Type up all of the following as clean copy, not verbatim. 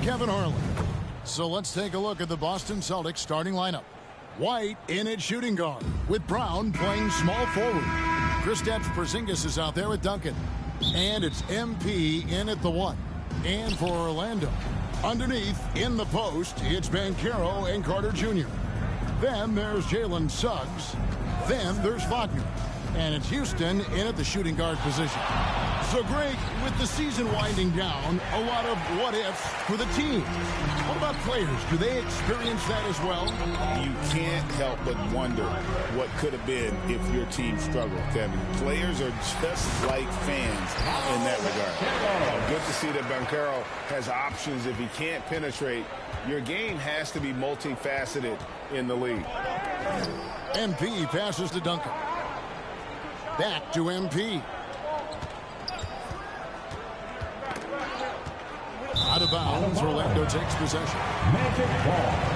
Kevin Harlan. So let's take a look at the Boston Celtics starting lineup. White in at shooting guard, with Brown playing small forward. Kristaps Porzingis is out there with Duncan. And it's MP in at the 1. And for Orlando, underneath, in the post, it's Banchero and Carter Jr. Then there's Jalen Suggs. Then there's Wagner. And it's Houston in at the shooting guard position. So, Greg, with the season winding down, a lot of what-ifs for the team. What about players? Do they experience that as well? You can't help but wonder what could have been if your team struggled, Kevin. Players are just like fans in that regard. Good to see that Banchero has options if he can't penetrate. Your game has to be multifaceted in the league. MP passes to Duncan. Back to MP. Out of bounds, Orlando takes possession. Magic ball.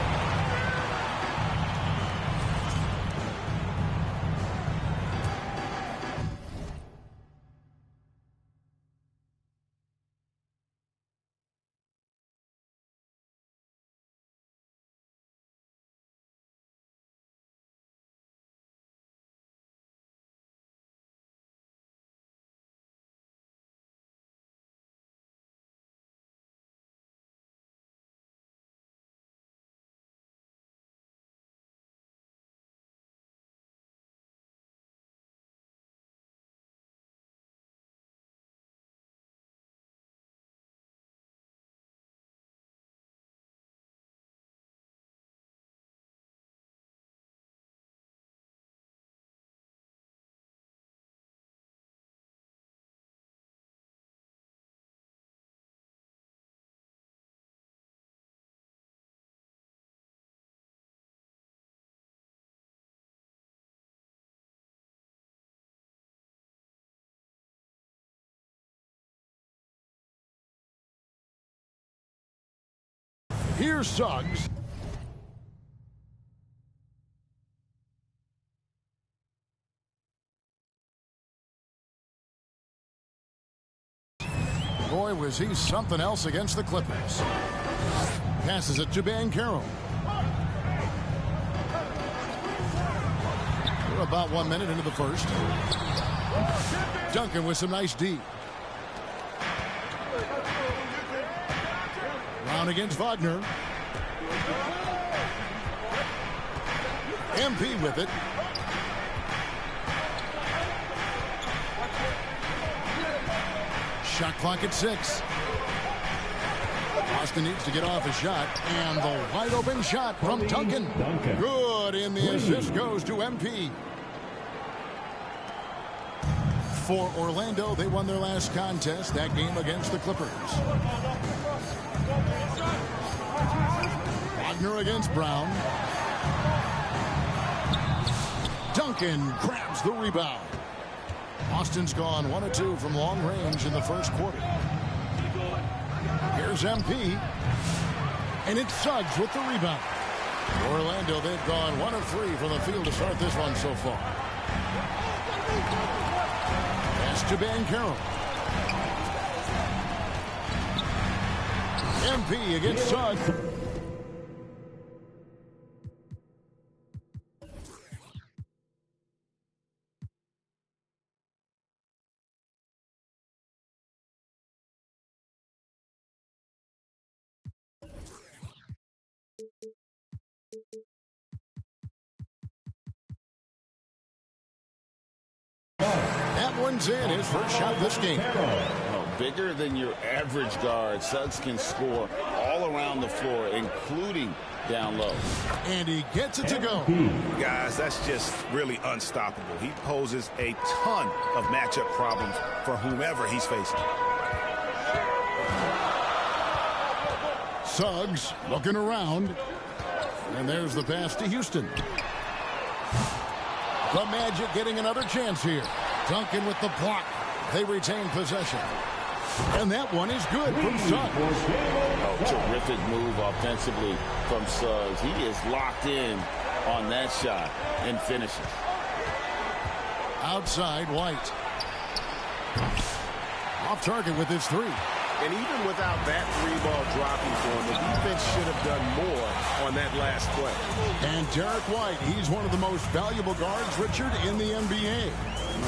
Here's Suggs. Boy, was he something else against the Clippers. Passes it to Banchero. We're about 1 minute into the first. Duncan with some nice D. Brown against Wagner. MP with it. Shot clock at 6. Boston needs to get off a shot. And the wide open shot from Duncan. Good, and the assist goes to MP. For Orlando, they won their last contest, that game against the Clippers. Wagner against Brown. Duncan grabs the rebound. Boston's gone 1 of 2 from long range in the first quarter. Here's MP. And it's Suggs with the rebound. Orlando, they've gone 1 of 3 from the field to start this one so far. Pass to Banchero. MP against Suggs. That one's in, his first shot this game. Bigger than your average guard, Suggs can score all around the floor, including down low. And he gets it to go. Guys, that's just really unstoppable. He poses a ton of matchup problems for whomever he's facing. Suggs looking around. And there's the pass to Houston. The Magic getting another chance here. Duncan with the block. They retain possession. And that one is good from Suggs. Oh, terrific move offensively from Suggs. He is locked in on that shot and finishes. Outside, White. Off target with his 3. And even without that three-ball dropping for him, the defense should have done more on that last play. And Derek White, he's one of the most valuable guards, Richard, in the NBA.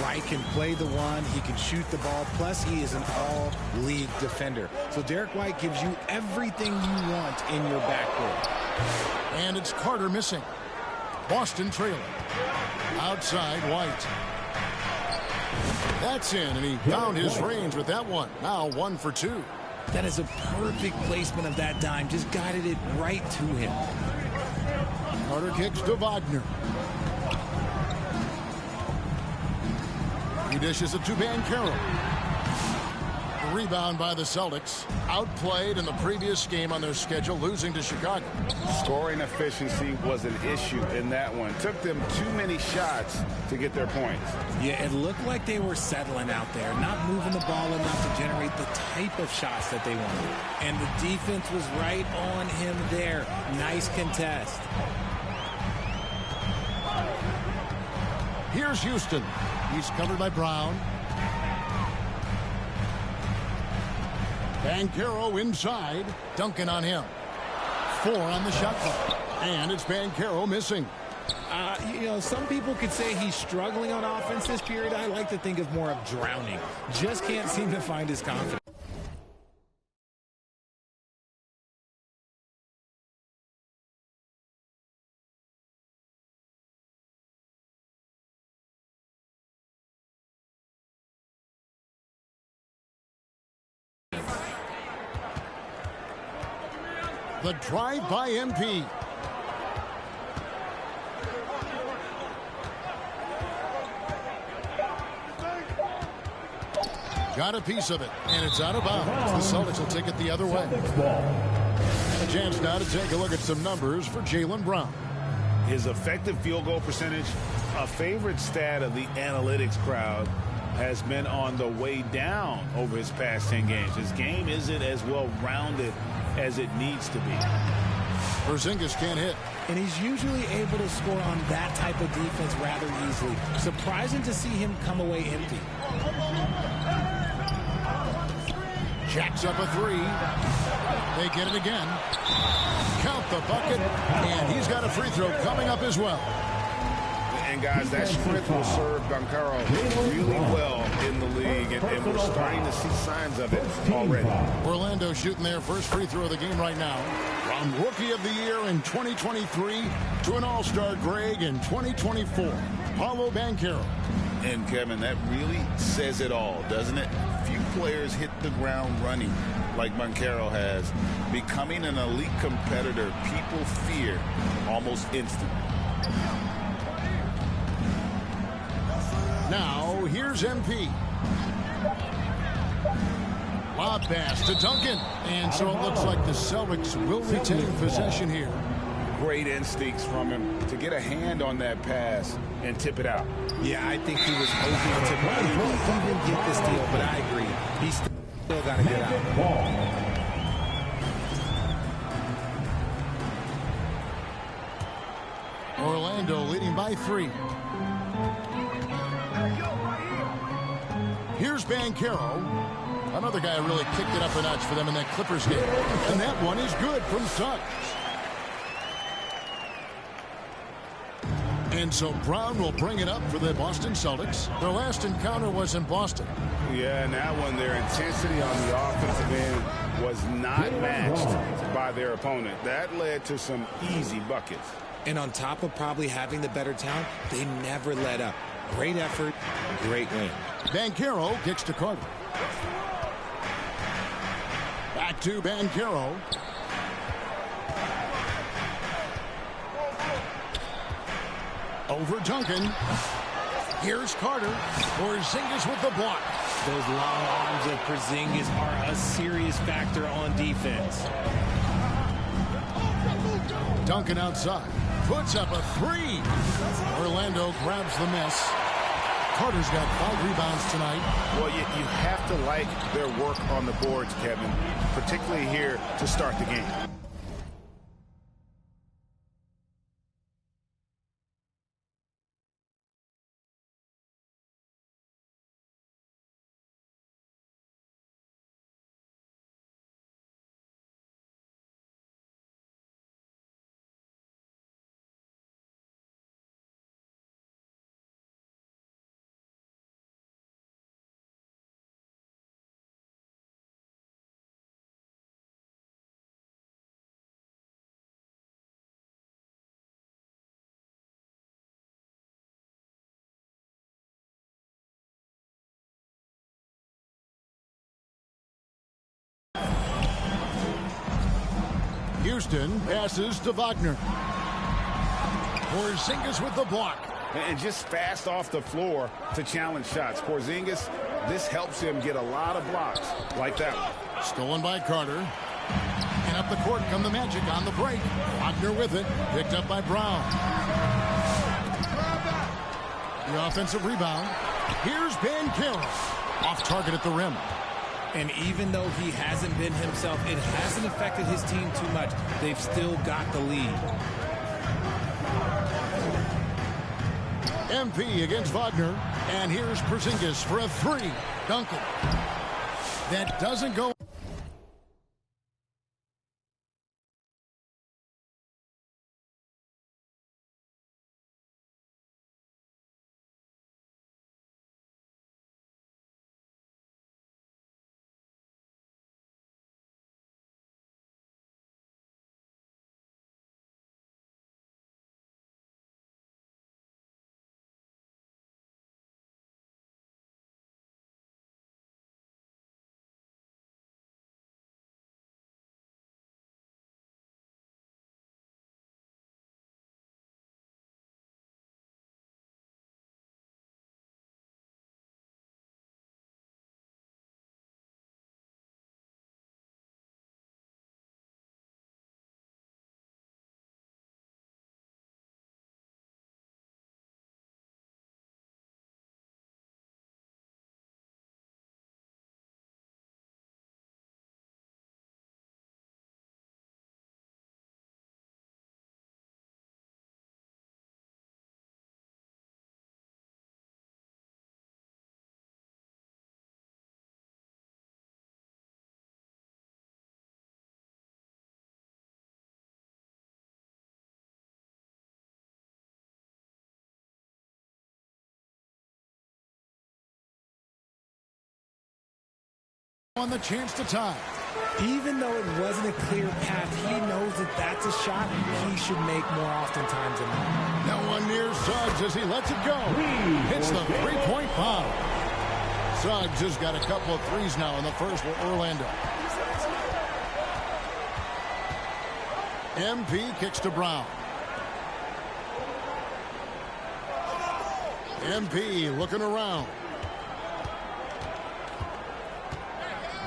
White can play the one, he can shoot the ball, plus he is an all-league defender. So Derek White gives you everything you want in your backcourt. And it's Carter missing. Boston trailing. Outside, White. That's in, and he found his range with that one. Now 1 for 2. That is a perfect placement of that dime. Just guided it right to him. Carter kicks to Wagner. He dishes it to Banchero. The rebound by the Celtics. Outplayed in the previous game on their schedule, losing to Chicago. Scoring efficiency was an issue in that one. Took them too many shots to get their points. Yeah, it looked like they were settling out there, not moving the ball enough to generate the type of shots that they wanted. And the defense was right on him there. Nice contest. Here's Houston. He's covered by Brown. Banchero inside. Duncan on him. 4 on the shot clock. And it's Banchero missing. You know, some people could say he's struggling on offense this period. I like to think of more of drowning. Just can't seem to find his confidence. The drive by MP. Got a piece of it, and it's out of bounds. The Celtics will take it the other way. A chance now to take a look at some numbers for Jaylen Brown. His effective field goal percentage, a favorite stat of the analytics crowd, has been on the way down over his past 10 games. His game isn't as well-rounded as it needs to be. Porzingis can't hit. And he's usually able to score on that type of defense rather easily. Surprising to see him come away empty. Jacks up a 3. They get it again. Count the bucket. And he's got a free throw coming up as well. And, guys, that strength will serve Banchero really well in the league, and we're starting to see signs of it already. Orlando shooting their first free throw of the game right now. From Rookie of the Year in 2023 to an All-Star Greg in 2024, Paolo Banchero. And, Kevin, that really says it all, doesn't it? Few players hit the ground running like Banchero has. Becoming an elite competitor, people fear almost instantly. Now, here's MP. Lob pass to Duncan. And so it looks like the Celtics will retain possession here. Great instincts from him to get a hand on that pass and tip it out. Yeah, I think he was hoping to maybe even get the steal, but I agree. He's still got to get out. Orlando leading by 3. Here's Banchero. Another guy who really kicked it up a notch for them in that Clippers game. And that one is good from Suggs. And so Brown will bring it up for the Boston Celtics. Their last encounter was in Boston. Yeah, and that one, their intensity on the offensive end was not matched by their opponent. That led to some easy buckets. And on top of probably having the better talent, they never let up. Great effort, great win. Banchero kicks to Carter. Back to Banchero. Over Duncan. Here's Carter. Porzingis with the block. Those long arms of Porzingis are a serious factor on defense. Duncan outside. Puts up a 3. Orlando grabs the miss. Carter's got 5 rebounds tonight. Well, you have to like their work on the boards, Kevin, particularly here to start the game. Houston passes to Wagner. Porzingis with the block. And just fast off the floor to challenge shots. Porzingis, this helps him get a lot of blocks like that one. Stolen by Carter. And up the court come the Magic on the break. Wagner with it. Picked up by Brown. The offensive rebound. Here's Banchero. Off target at the rim. And even though he hasn't been himself, it hasn't affected his team too much. They've still got the lead. MP against Wagner. And here's Porzingis for a three. Duncan. That doesn't go. On the chance to tie. Even though it wasn't a clear path, he knows that that's a shot he should make more oftentimes than not. No one near Suggs as he lets it go. Hits the three-point bomb. Suggs has got a couple of threes now in the first for Orlando. MP kicks to Brown. MP looking around.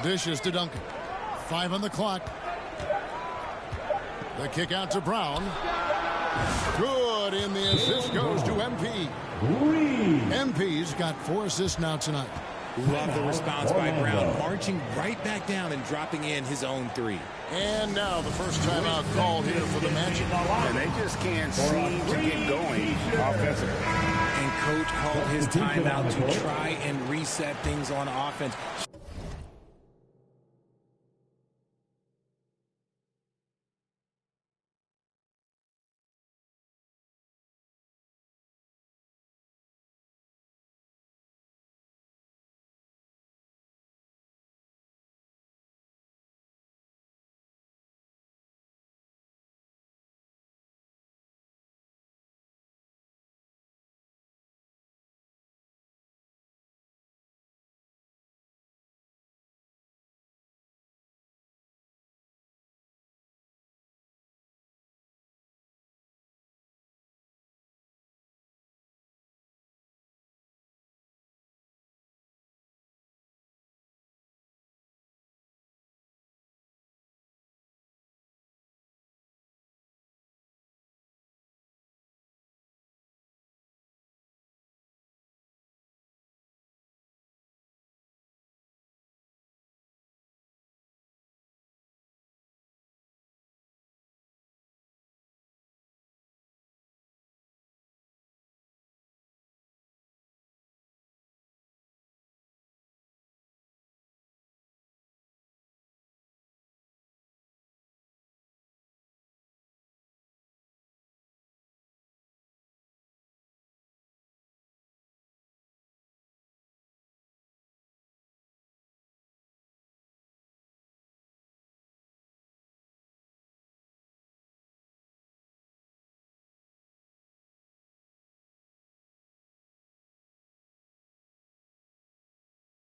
Dishes to Duncan. 5 on the clock. The kick out to Brown. Good, and the assist goes to MP. MP's got 4 assists now tonight. Love the response by Brown, marching right back down and dropping in his own 3. And now the first timeout called here for the Magic. And they just can't seem to get going offensively. And coach called his timeout to try and reset things on offense.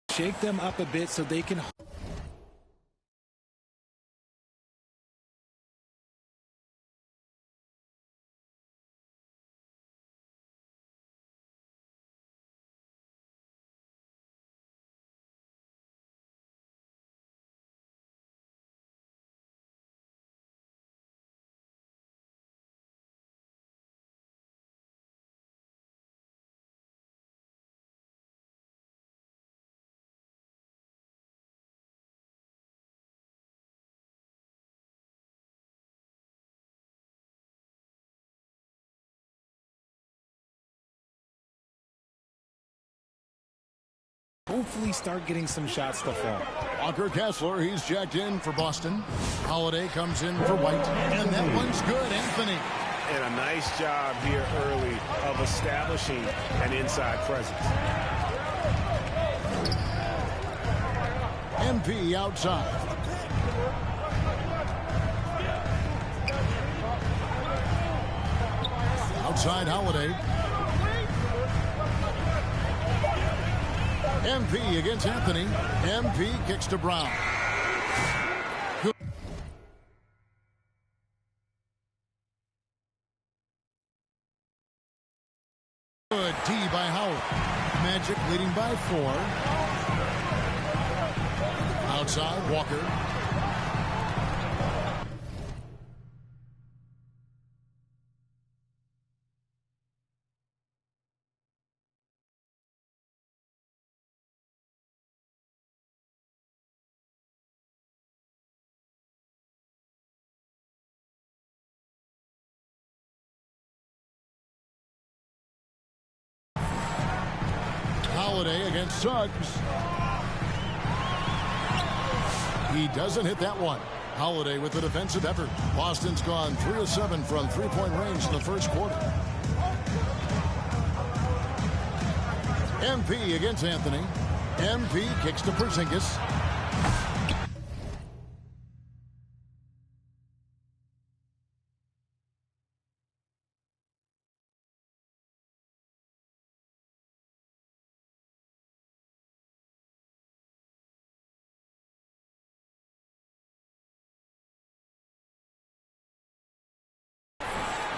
Shake them up a bit so they can hopefully start getting some shots to fall. Walker Kessler, he's checked in for Boston. Holiday comes in for White, and that one's good. Anthony. And a nice job here early of establishing an inside presence. MP outside. Outside Holiday. MP against Anthony. MP kicks to Brown. Good D by Howard. Magic leading by 4. Outside, Walker. Holiday against Suggs. He doesn't hit that one. Holiday with the defensive effort. Boston's gone 3 of 7 from three-point range in the first quarter. MP against Anthony. MP kicks to Porzingis.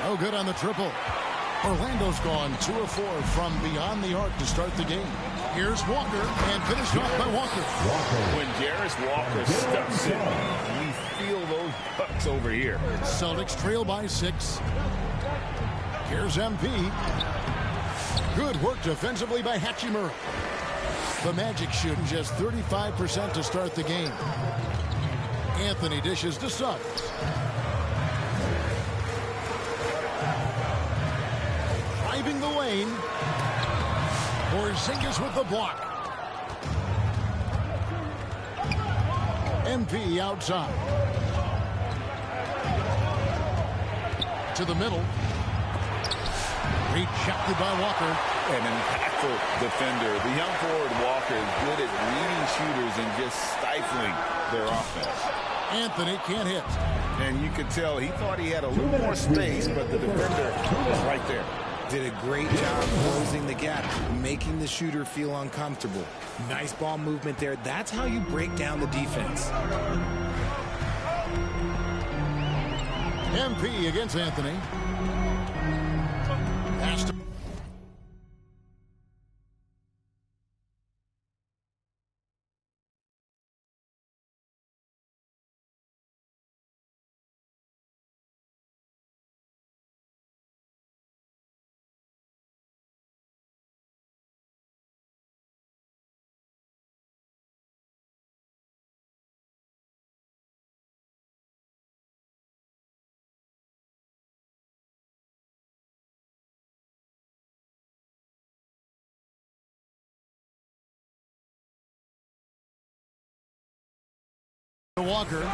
No good on the triple. Orlando's gone 2 of 4 from beyond the arc to start the game. Here's Walker, and finished off by Walker. When Jarris Walker steps in, we feel those bucks over here. Celtics trail by 6. Here's MP. Good work defensively by Hachimura. The Magic shooting just 35% to start the game. Anthony dishes to Suggs. Driving the lane. Porzingis with the block. MP outside. To the middle. Rejected by Walker. An impactful defender. The young forward Walker is good at reading shooters and just stifling their offense. Anthony can't hit. And you could tell he thought he had a little more space, but the defender was right there. Did a great job closing the gap, making the shooter feel uncomfortable. Nice ball movement there. That's how you break down the defense. MP against Anthony. Pass to Walker.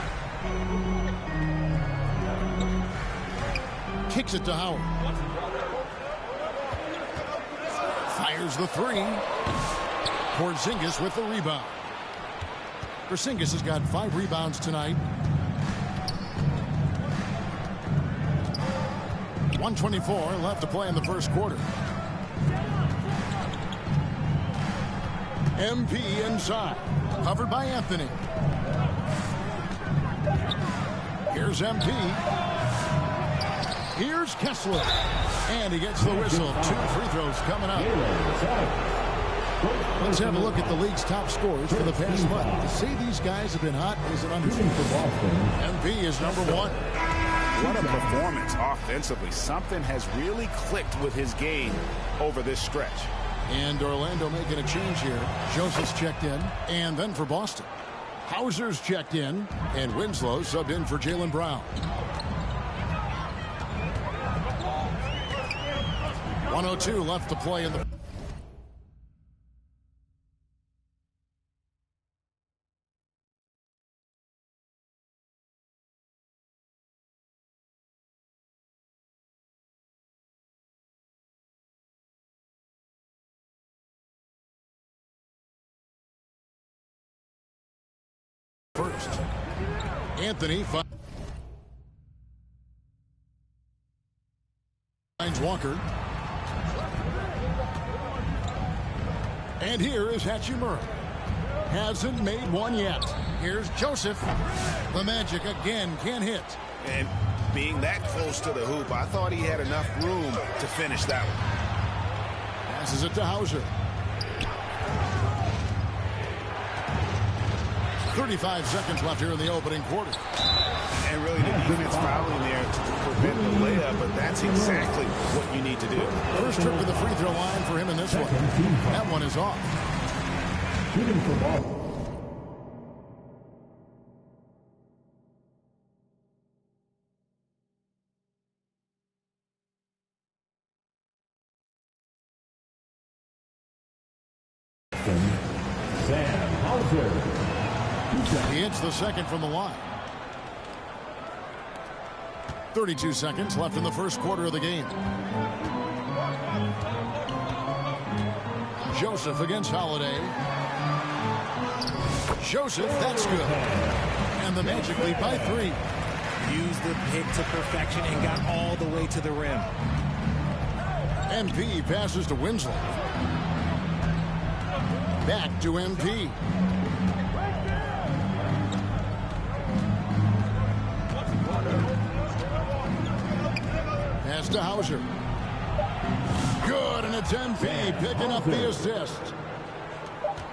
Kicks it to Howard. Fires the 3. Porzingis with the rebound. Porzingis has got 5 rebounds tonight. 1:24 left to play in the first quarter. MP inside. Covered by Anthony. Here's MP. Here's Kessler. And he gets the whistle. 2 free throws coming up. Let's have a look at the league's top scorers for the past month. To say these guys have been hot is an understatement. MP is number 1. What a performance offensively. Something has really clicked with his game over this stretch. And Orlando making a change here. Joseph's checked in. And then for Boston, Hauser's checked in, and Winslow subbed in for Jaylen Brown. 1:02 left to play in the Anthony finds Walker. And here is Hachimura. Hasn't made one yet. Here's Joseph. The Magic again can't hit. And being that close to the hoop, I thought he had enough room to finish that one. Passes it to Hauser. 35 seconds left here in the opening quarter. And really the defense fouling there to prevent the layup, but that's exactly what you need to do. First trip to the free throw line for him in this one. That one is off. Shooting for ball. Sam Hauser. He hits the second from the line. 32 seconds left in the first quarter of the game. Joseph against Holiday. Joseph, that's good. And the Magic lead by 3. Used the pick to perfection and got all the way to the rim. MP passes to Winslow. Back to MP. Pass to Hauser. Good, and it's MP picking up the assist.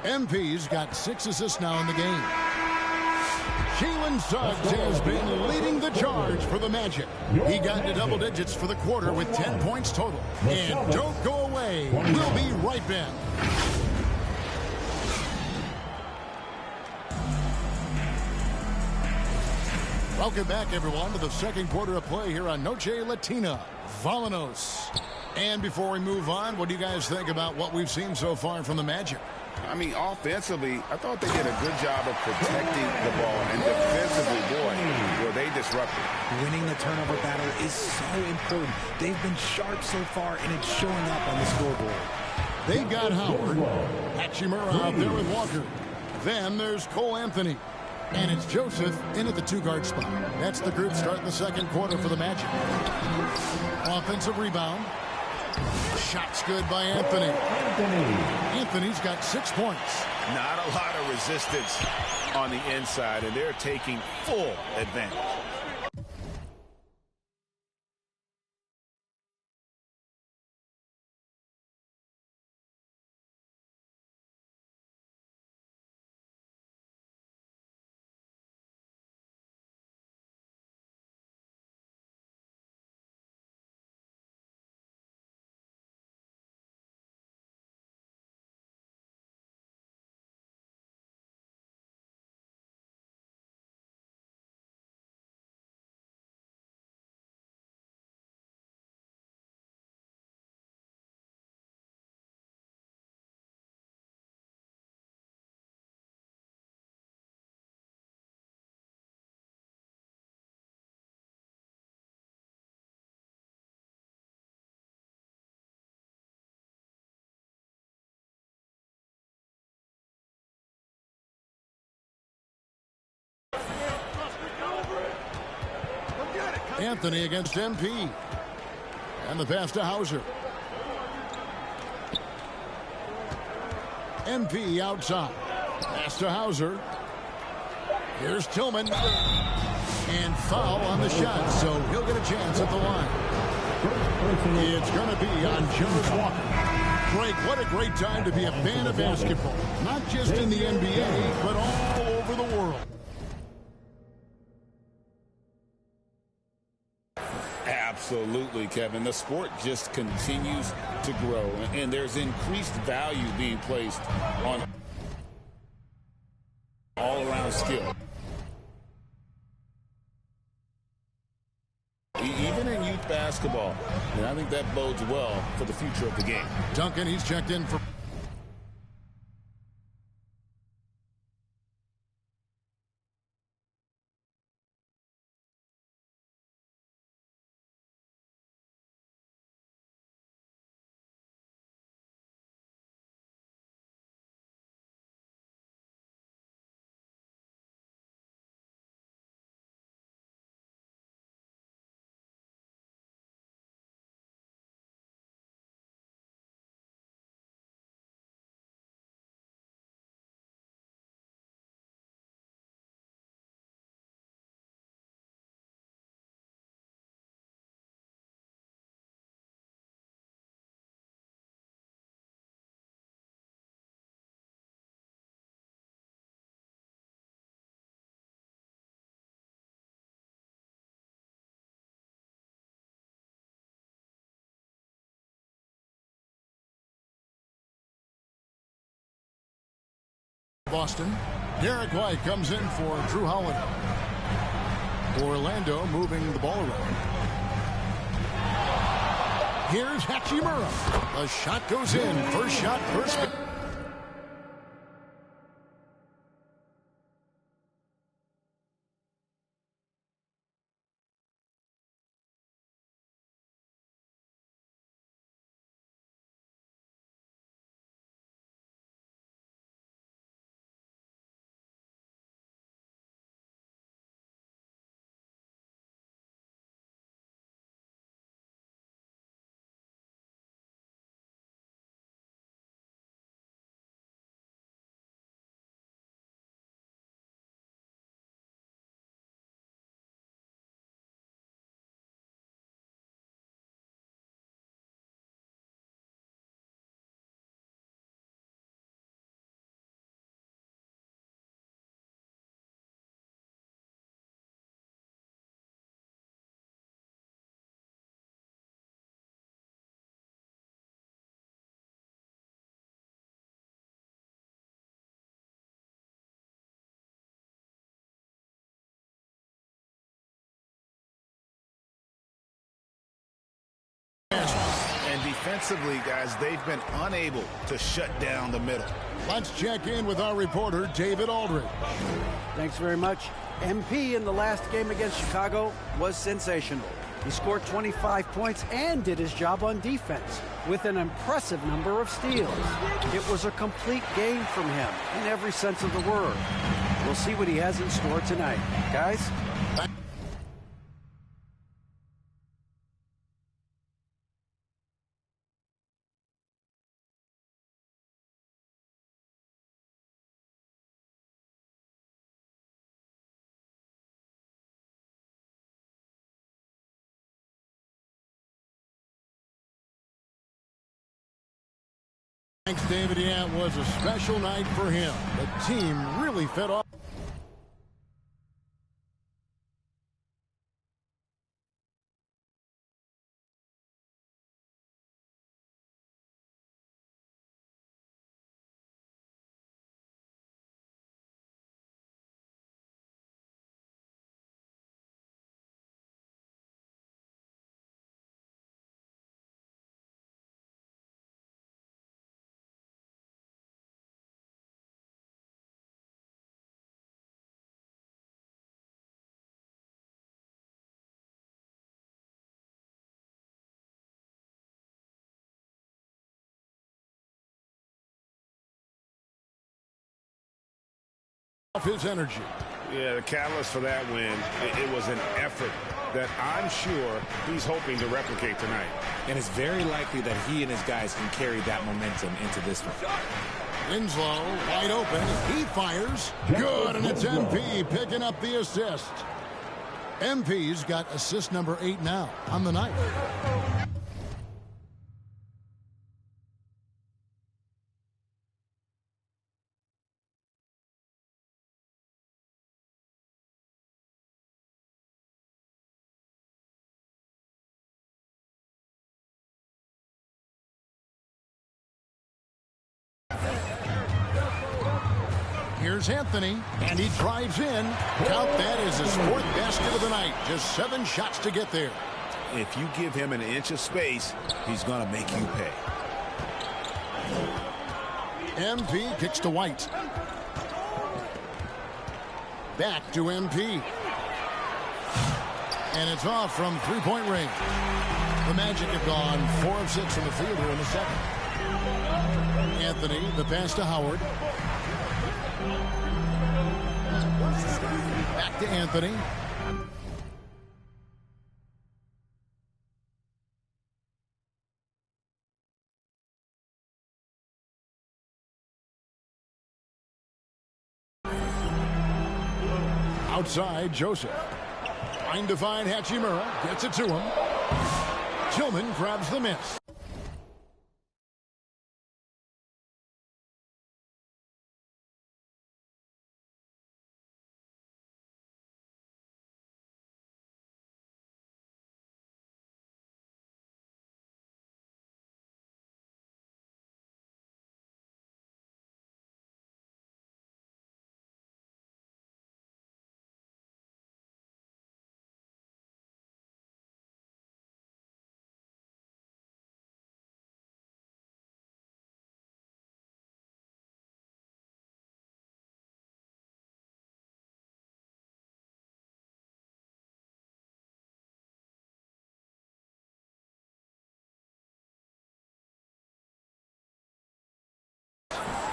MP's got 6 assists now in the game. Jalen Suggs has been leading the charge for the Magic. He got into double digits for the quarter with 10 points total. And don't go away. We'll be right back. Welcome back, everyone, to the second quarter of play here on Noche Latina. Volanos. And before we move on, what do you guys think about what we've seen so far from the Magic? I mean, offensively, I thought they did a good job of protecting the ball. And defensively, boy, were they disruptive. Winning the turnover battle is so important. They've been sharp so far, and it's showing up on the scoreboard. They've got Howard. Hachimura out there with Walker. Then there's Cole Anthony. And it's Joseph in at the 2-guard spot. That's the group starting the second quarter for the Magic. Offensive rebound. Shot's good by Anthony. Anthony's got 6 points. Not a lot of resistance on the inside, and they're taking full advantage. Anthony against MP. And the pass to Hauser. MP outside. Pass to Hauser. Here's Tillman. And foul on the shot, so he'll get a chance at the line. It's going to be on Jarvis Walker. Greg, what a great time to be a fan of basketball. Not just in the NBA, but all over the world. Absolutely, Kevin. The sport just continues to grow, and there's increased value being placed on all-around skill. Even in youth basketball, and I think that bodes well for the future of the game. Duncan, he's checked in for Boston. Derek White comes in for Drew Holiday. Orlando moving the ball around. Here's Hachimura. The shot goes in. First shot, first. And defensively, guys, they've been unable to shut down the middle. Let's check in with our reporter, David Aldridge. Thanks very much. MP in the last game against Chicago was sensational. He scored 25 points and did his job on defense with an impressive number of steals. It was a complete game from him in every sense of the word. We'll see what he has in store tonight. Guys? Thanks, David. Yeah, it was a special night for him. The team really fed off. His energy. Yeah, the catalyst for that win, it was an effort that I'm sure he's hoping to replicate tonight. And it's very likely that he and his guys can carry that momentum into this one. Winslow wide open. He fires. Good, and it's MP picking up the assist. MP's got assist number 8 now on the night. Here's Anthony, and he drives in. Count that as his 4th basket of the night. Just 7 shots to get there. If you give him an inch of space, he's going to make you pay. MP kicks to White. Back to MP. And it's off from three-point range. The Magic have gone 4 of 6 from the field here in the second. Anthony, the pass to Howard. Back to Anthony. Outside, Joseph. Trying to find Hachimura. Gets it to him. Tillman grabs the miss.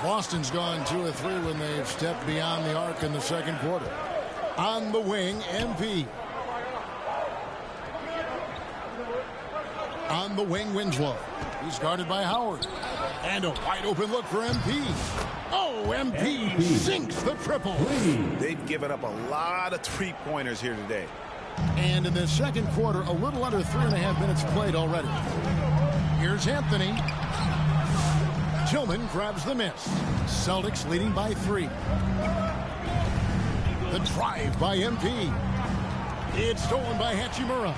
Boston's gone 2 of 3 when they've stepped beyond the arc in the second quarter. On the wing, MP. On the wing, Winslow. He's guarded by Howard. And a wide open look for MP. Oh, MP sinks the triple. They've given up a lot of three-pointers here today. And in the second quarter, a little under 3.5 minutes played already. Here's Anthony. Tillman grabs the miss. Celtics leading by 3. The drive by MP. It's stolen by Hachimura.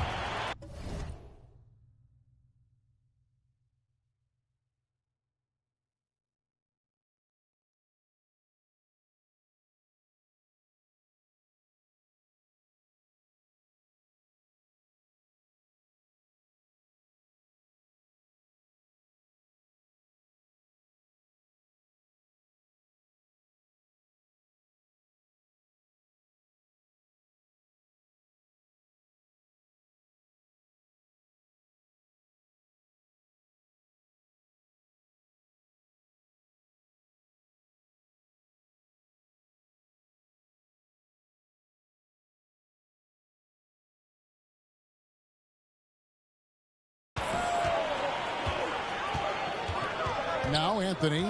Now Anthony.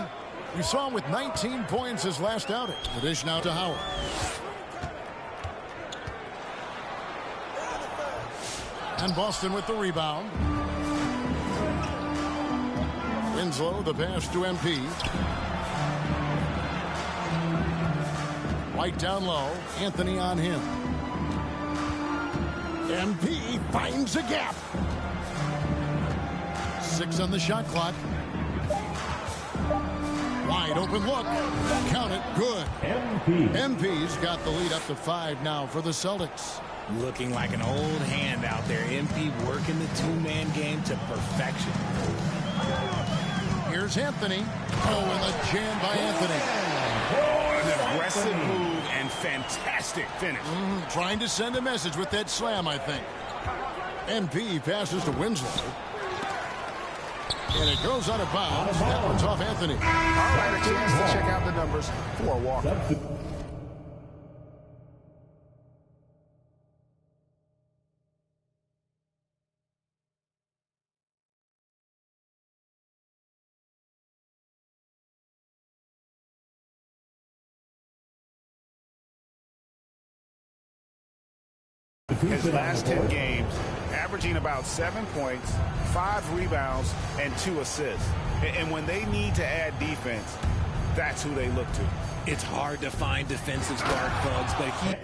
We saw him with 19 points his last outing. The dish now to Howard. And Boston with the rebound. Winslow, the pass to MP. White down low. Anthony on him. MP finds a gap. 6 on the shot clock. Wide open look. Count it. Good. MP's got the lead up to 5 now for the Celtics. Looking like an old hand out there. MP working the two-man game to perfection. Here's Anthony. Oh, and the jam by Anthony. Oh, an aggressive move and fantastic finish. Trying to send a message with that slam, I think. MP passes to Winslow. And it goes out of bounds. That one's off Anthony. All right, a chance to check out the numbers for Walker. His last 10 games, averaging about 7 points, 5 rebounds, and 2 assists. And when they need to add defense, that's who they look to. It's hard to find defensive spark plugs, but he...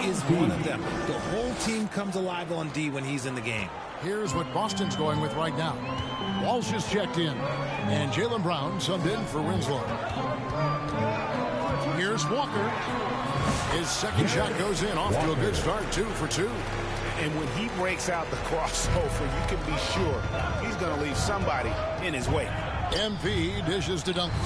is one of them. The whole team comes alive on D when he's in the game. Here's what Boston's going with right now. Walsh is checked in, and Jaylen Brown subbed in for Winslow. Here's Walker. His second shot goes in, off to a good start, 2 for 2. And when he breaks out the crossover, you can be sure he's going to leave somebody in his wake. MP dishes to Duncan.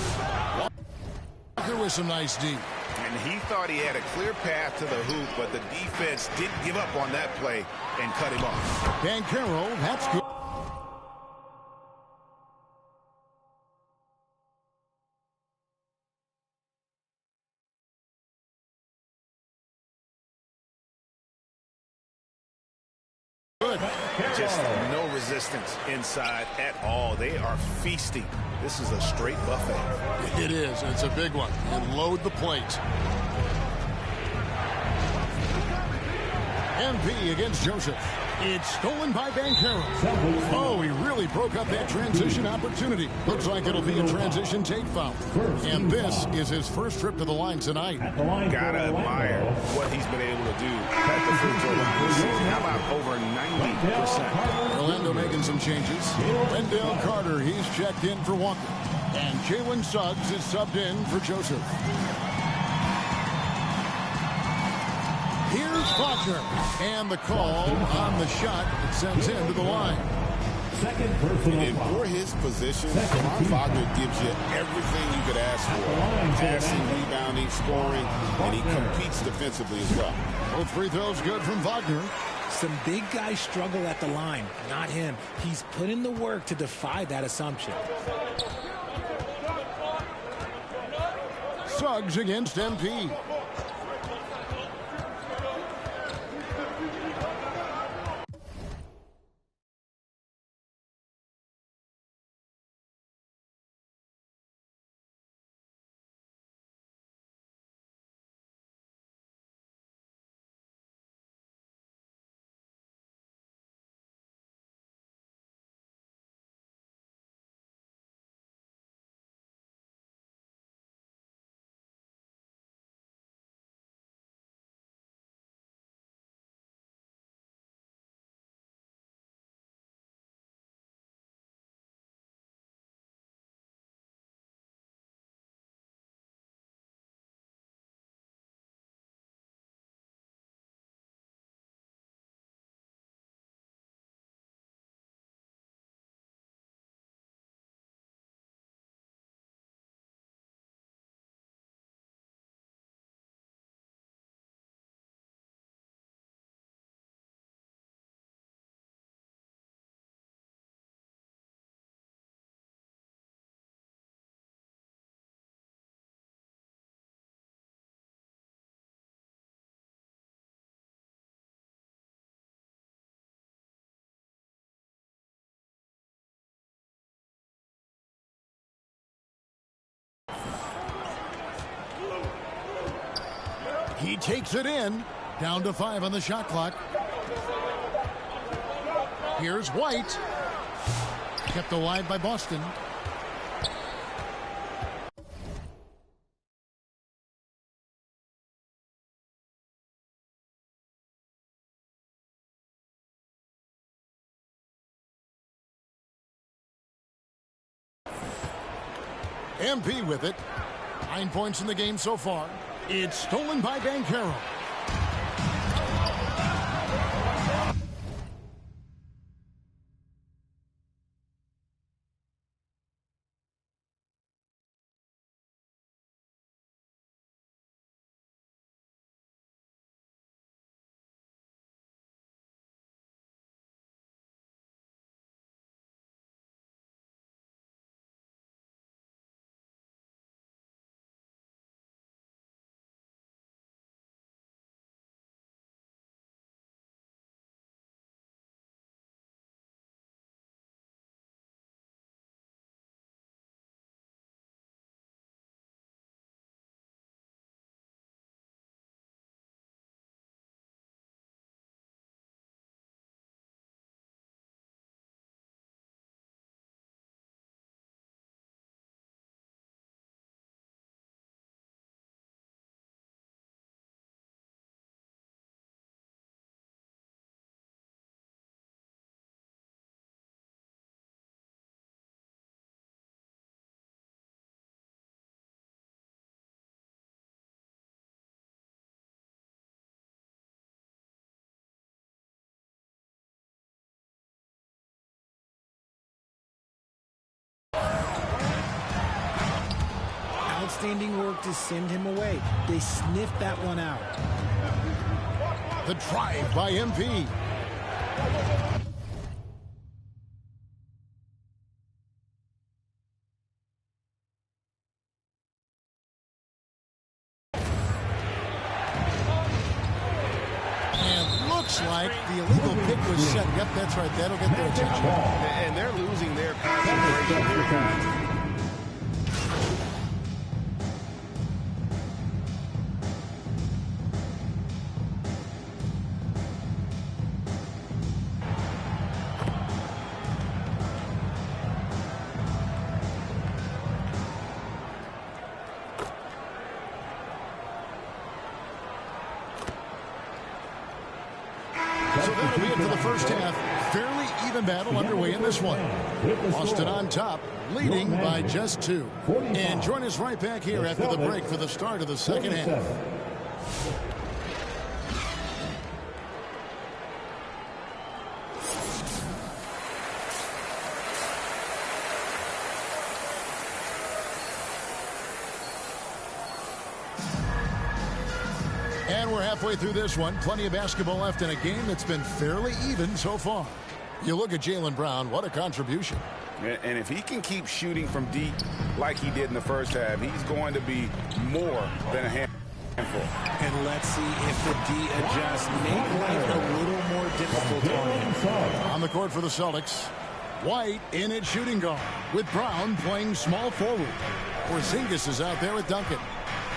Walker with some nice D. And he thought he had a clear path to the hoop, but the defense didn't give up on that play and cut him off. Banchero, that's good. Just no resistance inside at all. They are feasting. This is a straight buffet. It is. It's a big one. And load the plate. MP against Joseph. It's stolen by Banchero. Oh, he really broke up that transition opportunity. Looks like it'll be a transition take foul. And this is his first trip to the line tonight. Gotta admire what he's been able to do at the free throw line this season. How about over 90%? Orlando making some changes. Wendell Carter, he's checked in for Walker. And Jalen Suggs is subbed in for Joseph. Here's Wagner. And the call on the shot that sends him to the line. Second personal And foul. for his position, Wagner gives you everything you could ask for. Passing, rebounding, scoring, and he competes defensively as well. Both free throws good from Wagner. Some big guys struggle at the line. Not him. He's put in the work to defy that assumption. Suggs against MP. He takes it in. Down to 5 on the shot clock. Here's White. Kept alive by Boston. MP with it. 9 points in the game so far. It's stolen by Banchero. Outstanding work to send him away. They sniffed that one out. The drive by MP. And looks like the illegal pick was set. Yep, that's right. That'll get their attention. And they're losing their concentration. So that'll be it for the first half. Fairly even battle underway in this one. Boston on top, leading by just 2. And join us right back here after the break for the start of the second half. And we're halfway through this one. Plenty of basketball left in a game that's been fairly even so far. You look at Jaylen Brown, what a contribution. And if he can keep shooting from deep like he did in the first half, he's going to be more than a handful. And let's see if the D adjusts, make life a little more difficult on him. On the court for the Celtics, White in at shooting guard, with Brown playing small forward. Porzingis is out there at Duncan.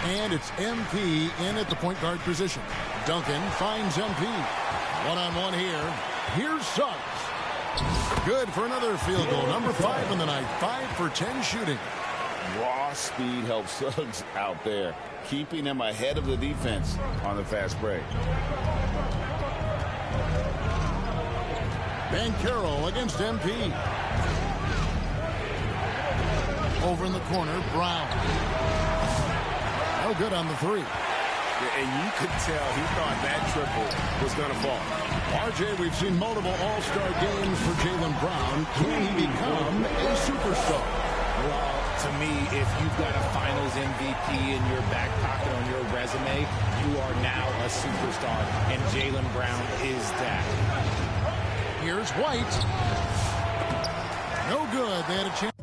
And it's MP in at the point guard position. Duncan finds MP. One-on-one here. Here's Suggs. Good for another field goal. Number 5 in the night. 5 for 10 shooting. Raw speed helps Suggs out there, keeping him ahead of the defense on the fast break. Banchero against MP. Over in the corner, Brown. No good on the 3. And you could tell he thought that triple was going to fall. RJ, we've seen multiple all-star games for Jaylen Brown. Can he become a superstar? Well, to me, if you've got a finals MVP in your back pocket on your resume, you are now a superstar. And Jaylen Brown is that. Here's White. No good. They had a chance.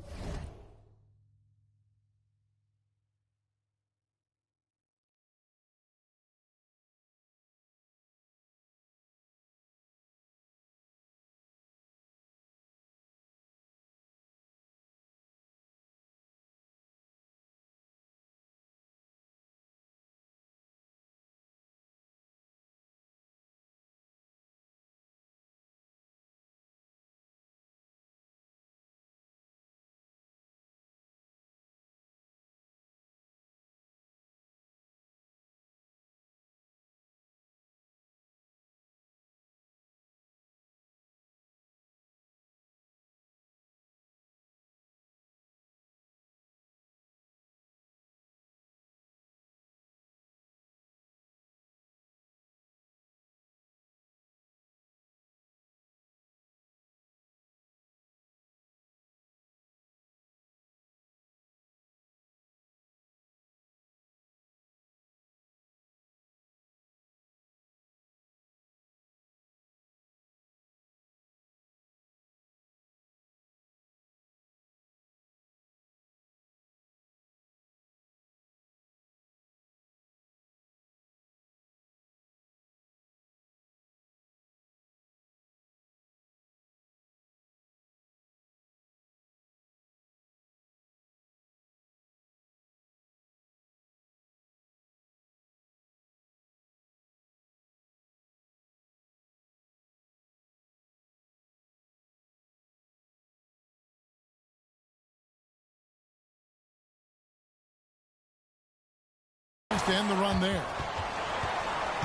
To end the run there.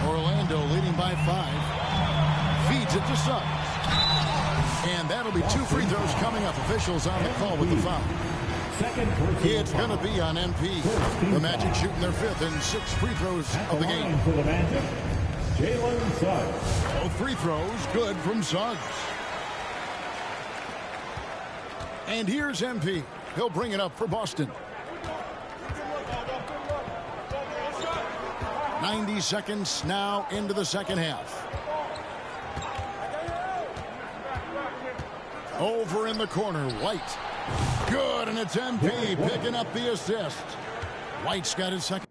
Orlando leading by 5. Feeds it to Suggs. And that'll be 2 free throws coming up. Officials on the call with the foul. It's going to be on MP. The Magic shooting their 5th and 6 free throws of the game. For the Magic, Jaylen Suggs. Both free throws good from Suggs. And here's MP. He'll bring it up for Boston. 90 seconds now into the second half. Over in the corner, White. Good, and it's MP picking up the assist. White's got his second.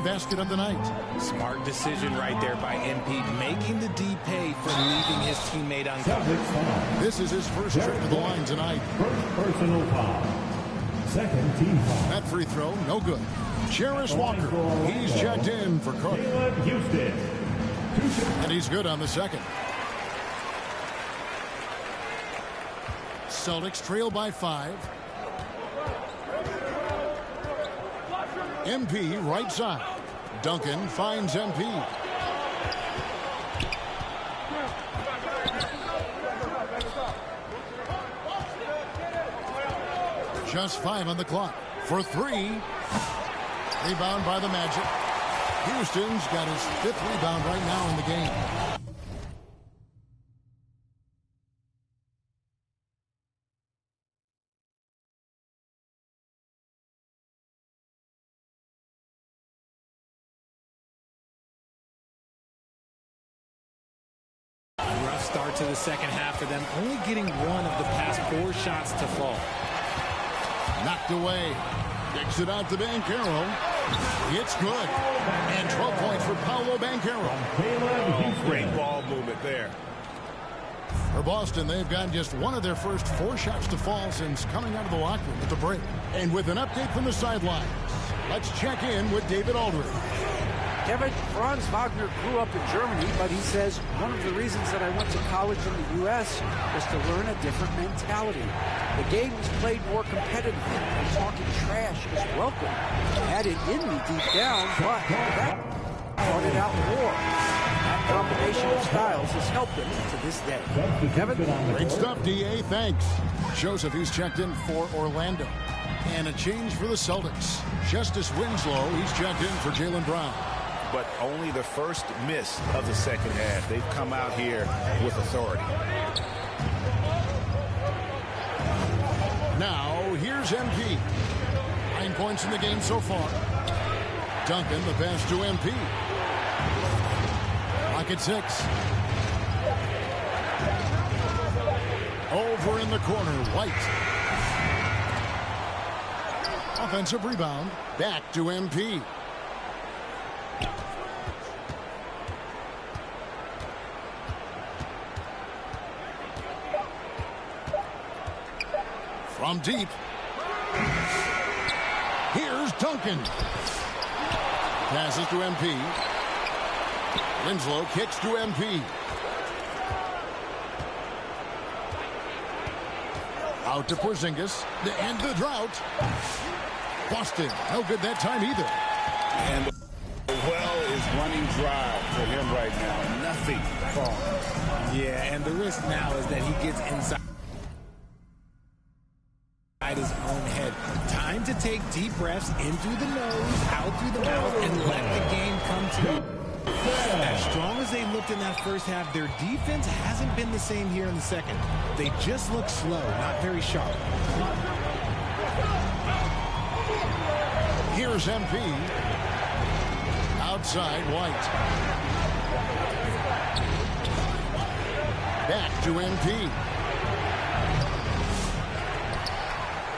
Basket of the night. Smart decision right there by MP, making the D pay for leaving his teammate uncovered. This is his first trip to the line tonight. First personal foul. Second team foul. That free throw, no good. Jarris Walker, he's checked in for Cook. Houston. And he's good on the second. Celtics trail by 5. MP right side. Duncan finds MP. Just 5 on the clock. For 3. Rebound by the Magic. Houston's got his 5th rebound right now in the game. Rough start to the second half for them, only getting one of the past 4 shots to fall. Knocked away. Kicks it out to Banchero. It's good. And 12 points for Paolo Banchero. Oh, great ball movement there. For Boston, they've gotten just one of their first 4 shots to fall since coming out of the locker room at the break. And with an update from the sidelines, let's check in with David Aldridge. Kevin, Franz Wagner grew up in Germany, but he says one of the reasons that I went to college in the U.S. was to learn a different mentality. The game is played more competitively, and talking trash is welcome. Had it in me deep down, but that brought it out more. That combination of styles has helped him to this day. Kevin? Great stuff, D.A. Thanks. Shows if he's checked in for Orlando. And a change for the Celtics. Justice Winslow, he's checked in for Jaylen Brown. But only the first miss of the second half. They've come out here with authority. Now, here's MP. 9 points in the game so far. Duncan, the pass to MP. Lock at 6. Over in the corner, White. Offensive rebound. Back to MP. From deep. Here's Duncan. Passes to MP. Winslow kicks to MP. Out to Porzingis. The end of the drought. Boston. No good that time either. And the well is running dry for him right now. Nothing falling. Yeah, and the risk now is that he gets inside his own head. Time to take deep breaths in through the nose, out through the mouth, and let the game come to you. As strong as they looked in that first half, their defense hasn't been the same here in the second. They just look slow, not very sharp. Here's MP. Outside, White. Back to MP.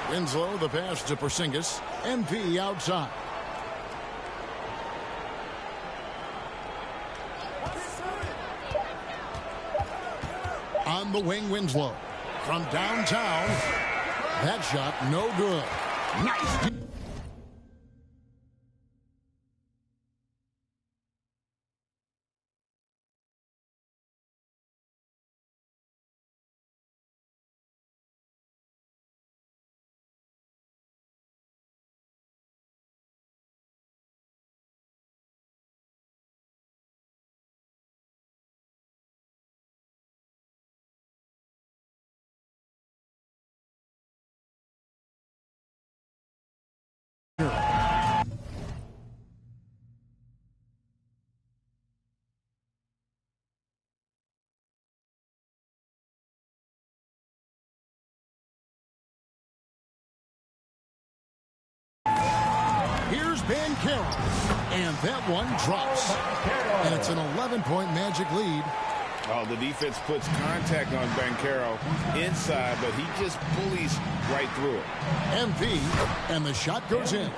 Winslow, the pass to Porzingis. MP outside. On the wing, Winslow. From downtown. That shot, no good. Nice. Here's Banchero. And that one drops. And it's an 11-point Magic lead. Oh, the defense puts contact on Banchero inside, but he just bullies right through it. MP, and the shot goes in.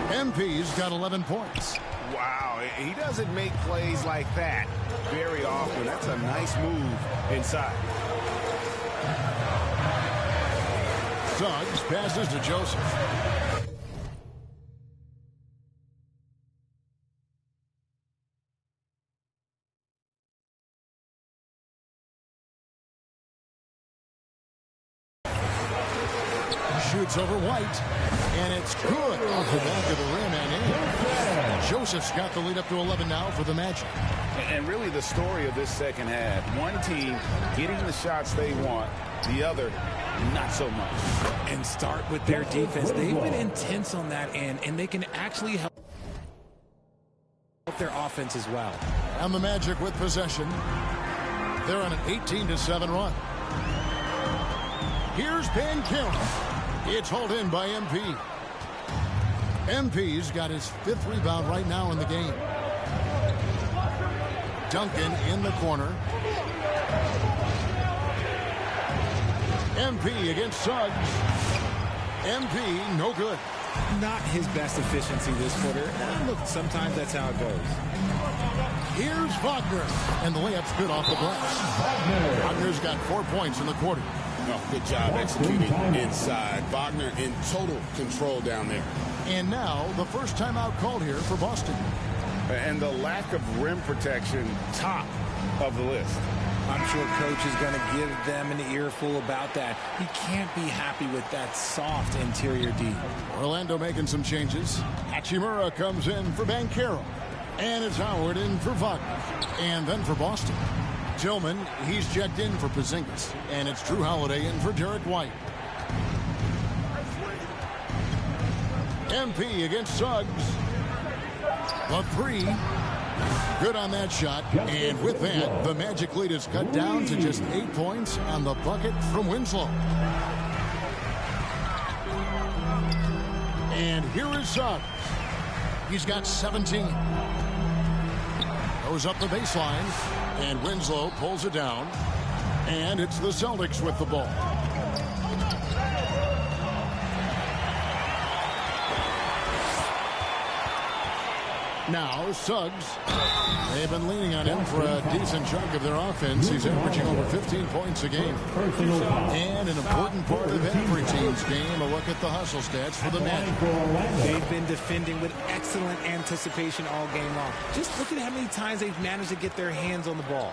MP's got 11 points. Wow, he doesn't make plays like that very often. That's a nice move inside. Suggs passes to Joseph. Shoots over White. And it's good off the back of the rim and in. Joseph's got the lead up to 11 now for the Magic. And really the story of this second half, one team getting the shots they want, the other not so much. And start with their defense. They've been intense on that end, and they can actually help their offense as well. And the Magic with possession. They're on an 18-7 run. Here's Banchero. It's hauled in by MP. MP's got his 5th rebound right now in the game. Duncan in the corner. MP against Suggs. MP, no good. Not his best efficiency this quarter. Look, sometimes that's how it goes. Here's Wagner. And the layup's good off the glass. Wagner's got 4 points in the quarter. No, good job executing inside. Wagner in total control down there. And now the first timeout called here for Boston. And the lack of rim protection, top of the list. I'm sure coach is going to give them an earful about that. He can't be happy with that soft interior D. Orlando making some changes. Hachimura comes in for Banchero. And it's Howard in for Wagner. And then for Boston, Tillman, he's checked in for Porzingis. And it's Drew Holiday in for Derek White. MP against Suggs. The 3. Good on that shot. And with that, the Magic lead is cut down to just 8 points on the bucket from Winslow. And here is Suggs. He's got 17. Goes up the baseline. And Winslow pulls it down. And it's the Celtics with the ball. Now Suggs. They've been leaning on him for a decent chunk of their offense. He's averaging over 15 points a game. And an important part of every team's game, a look at the hustle stats for the Magic. They've been defending with excellent anticipation all game long. Just look at how many times they've managed to get their hands on the ball.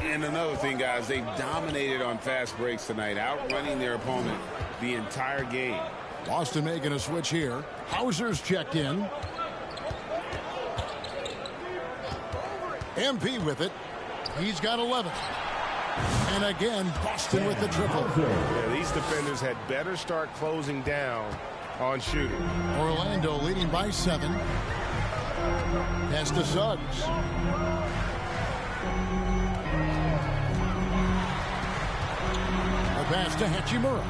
And another thing, guys, they've dominated on fast breaks tonight, outrunning their opponent the entire game. Boston making a switch here. Hauser's checked in. MP with it. He's got 11. And again, Boston with the triple. Yeah, these defenders had better start closing down on shooting. Orlando leading by 7. Pass to Suggs. The pass to Hachimura.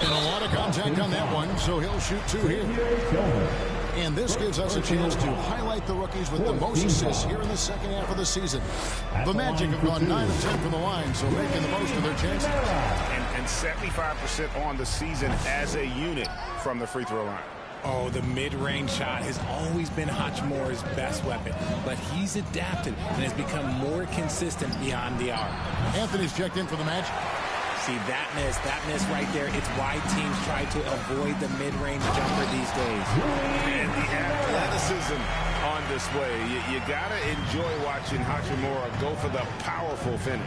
And a lot of contact on that one, so he'll shoot 2 here. And this gives us a chance to highlight the rookies with the most assists here in the second half of the season. The Magic have gone 9 of 10 from the line, so making the most of their chances. And 75% on the season as a unit from the free throw line. Oh, the mid-range shot has always been Hachimura's best weapon, but he's adapted and has become more consistent beyond the arc. Anthony's checked in for the Magic. See, that miss right there, it's why teams try to avoid the mid-range jumper these days. And the athleticism on display. You got to enjoy watching Hachimura go for the powerful finish.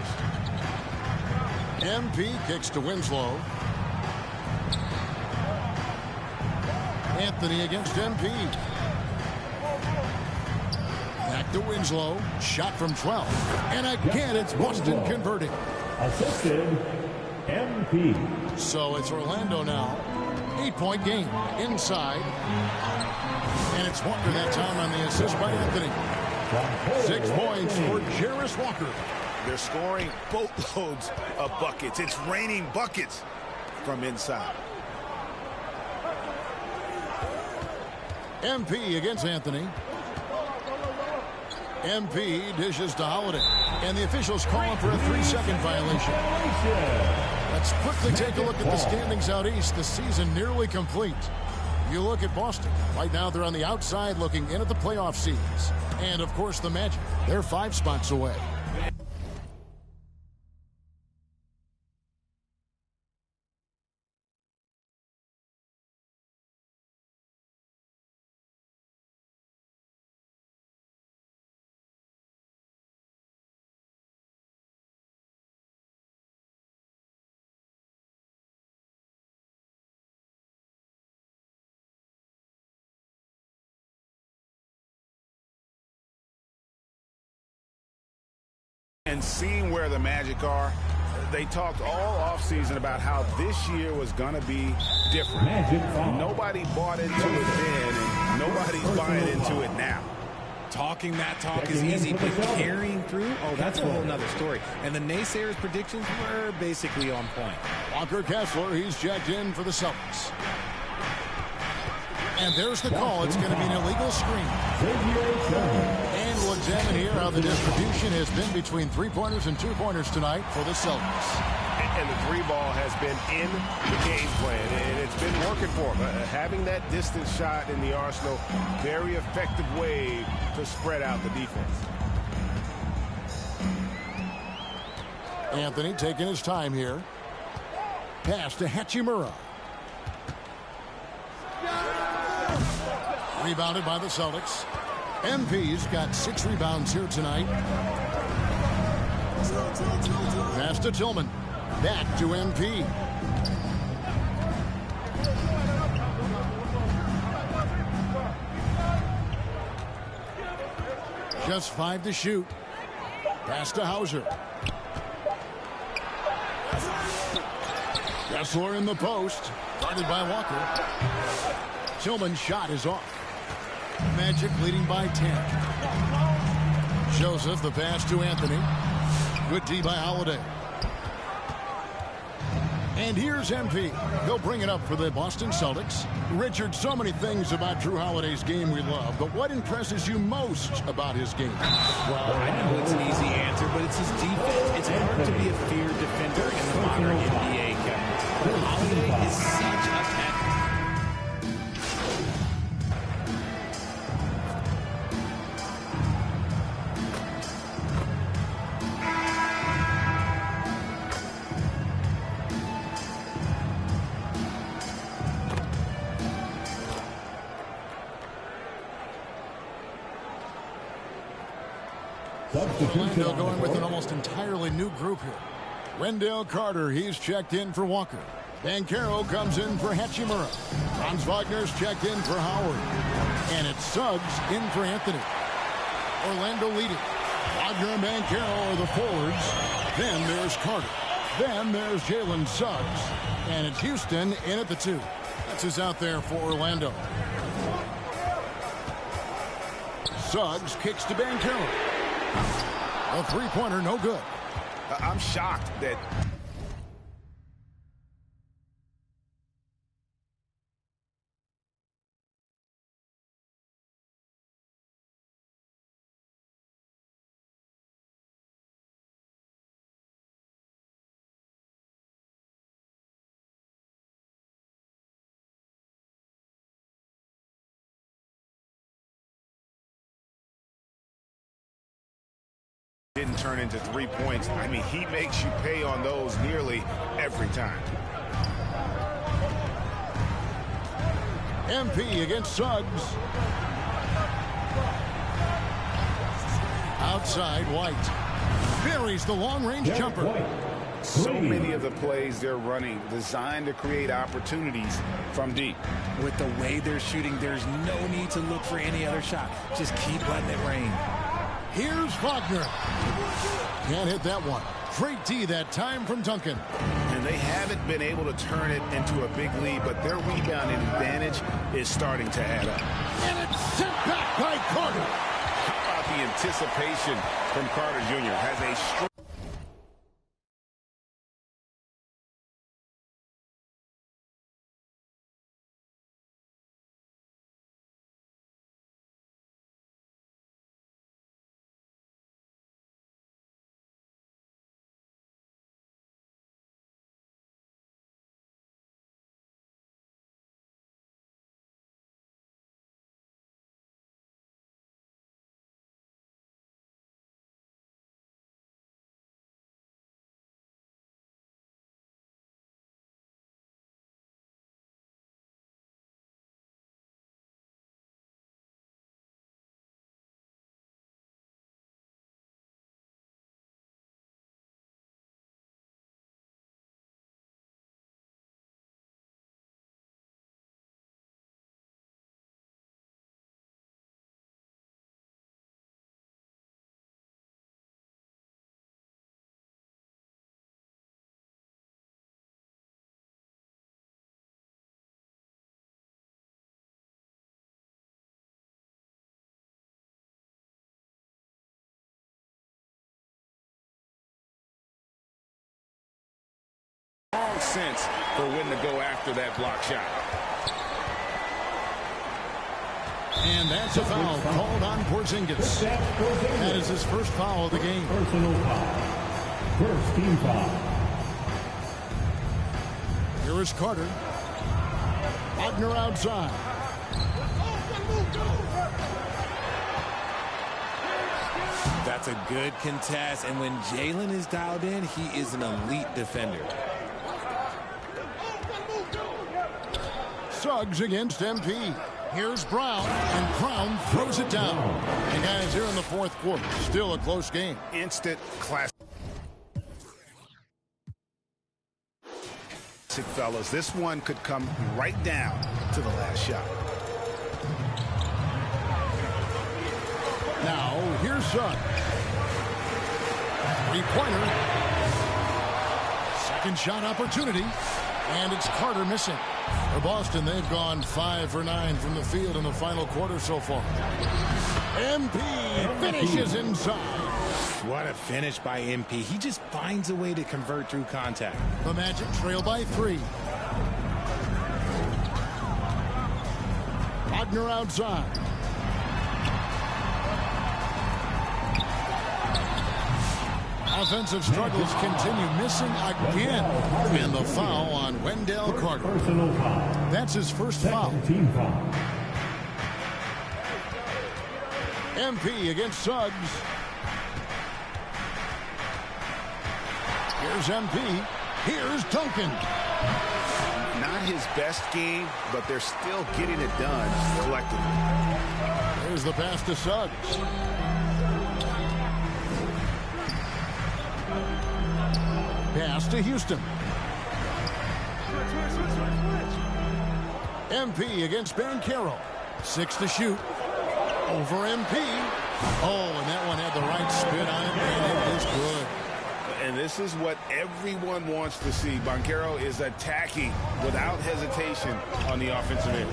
MP kicks to Winslow. Anthony against MP. Back to Winslow. Shot from 12. And again, it's Boston converting. Assisted MP. So it's Orlando now. 8-point game inside. And it's Walker that time on the assist by Anthony. 6 points for Jarris Walker. They're scoring boatloads of buckets. It's raining buckets from inside. MP against Anthony. MP dishes to Holiday. And the officials call him for a 3-second violation. Let's quickly take a look at the standings out east. The season nearly complete. You look at Boston. Right now they're on the outside looking in at the playoff seeds. And, of course, the Magic. They're 5 spots away. And seeing where the Magic are, they talked all offseason about how this year was going to be different. Nobody bought into it then, and nobody's buying into it now. Talking that talk is easy, but carrying through, oh, that's a whole nother story. And the naysayers' predictions were basically on point. Walker Kessler, he's checked in for the Celtics. And there's the call. It's going to be an illegal screen. And we'll examine here how the distribution has been between 3-pointers and 2-pointers tonight for the Celtics. And the 3-ball has been in the game plan, and it's been working for them. Having that distance shot in the arsenal, very effective way to spread out the defense. Anthony taking his time here. Pass to Hachimura. Rebounded by the Celtics. MP's got 6 rebounds here tonight. Pass to Tillman. Back to MP. Just 5 to shoot. Pass to Hauser. Kessler in the post. Guarded by Walker. Tillman's shot is off. Magic leading by 10. Joseph, the pass to Anthony. Good D by Holiday. And here's MP. He'll bring it up for the Boston Celtics. Richard, so many things about Drew Holiday's game we love, but what impresses you most about his game? Well, I know it's an easy answer, but it's his defense. It's hard to be a feared defender in the modern NBA, Kevin. But Holiday is such a pet. Orlando going with an almost entirely new group here. Wendell Carter, he's checked in for Walker. Banchero comes in for Hachimura. Franz Wagner's checked in for Howard. And it's Suggs in for Anthony. Orlando leading. Wagner and Banchero are the forwards. Then there's Carter. Then there's Jalen Suggs. And it's Houston in at the 2. That's who's out there for Orlando. Suggs kicks to Banchero. A 3-pointer, no good. I'm shocked that didn't turn into 3 points. I mean, he makes you pay on those nearly every time. MP against Suggs. Outside, White. Buries the long-range jumper. So many of the plays they're running designed to create opportunities from deep. With the way they're shooting, there's no need to look for any other shot. Just keep letting it rain. Here's Wagner. Can't hit that one. Great D that time from Duncan. And they haven't been able to turn it into a big lead, but their rebounding advantage is starting to add up. And it's sent back by Carter. How about the anticipation from Carter Jr. has a strong sense for when to go after that block shot. And that's a foul called on Porzingis. That is his first foul of the game. Personal foul. First team foul. Here is Carter. Wagner outside. That's a good contest, and when Jalen is dialed in, he is an elite defender. Suggs against MP. Here's Brown, and Brown throws it down. And guys, here in the fourth quarter, still a close game. Instant classic, fellas. This one could come right down to the last shot. Now, here's Suggs. Three-pointer. Second shot opportunity. And it's Carter missing. For Boston, they've gone 5 for 9 from the field in the final quarter so far. MP finishes inside. What a finish by MP. He just finds a way to convert through contact. The Magic trail by 3. Wagner outside. Offensive struggles continue, missing again. And the foul on Wendell Carter. Personal foul. That's his first foul. Second team foul. MP against Suggs. Here's MP. Here's Duncan. Not his best game, but they're still getting it done collectively. Here's the pass to Suggs. Pass to Houston. MP against Banchero. 6 to shoot. Over MP. Oh, and that one had the right spin on it, and it is good. And this is what everyone wants to see. Banchero is attacking without hesitation on the offensive end.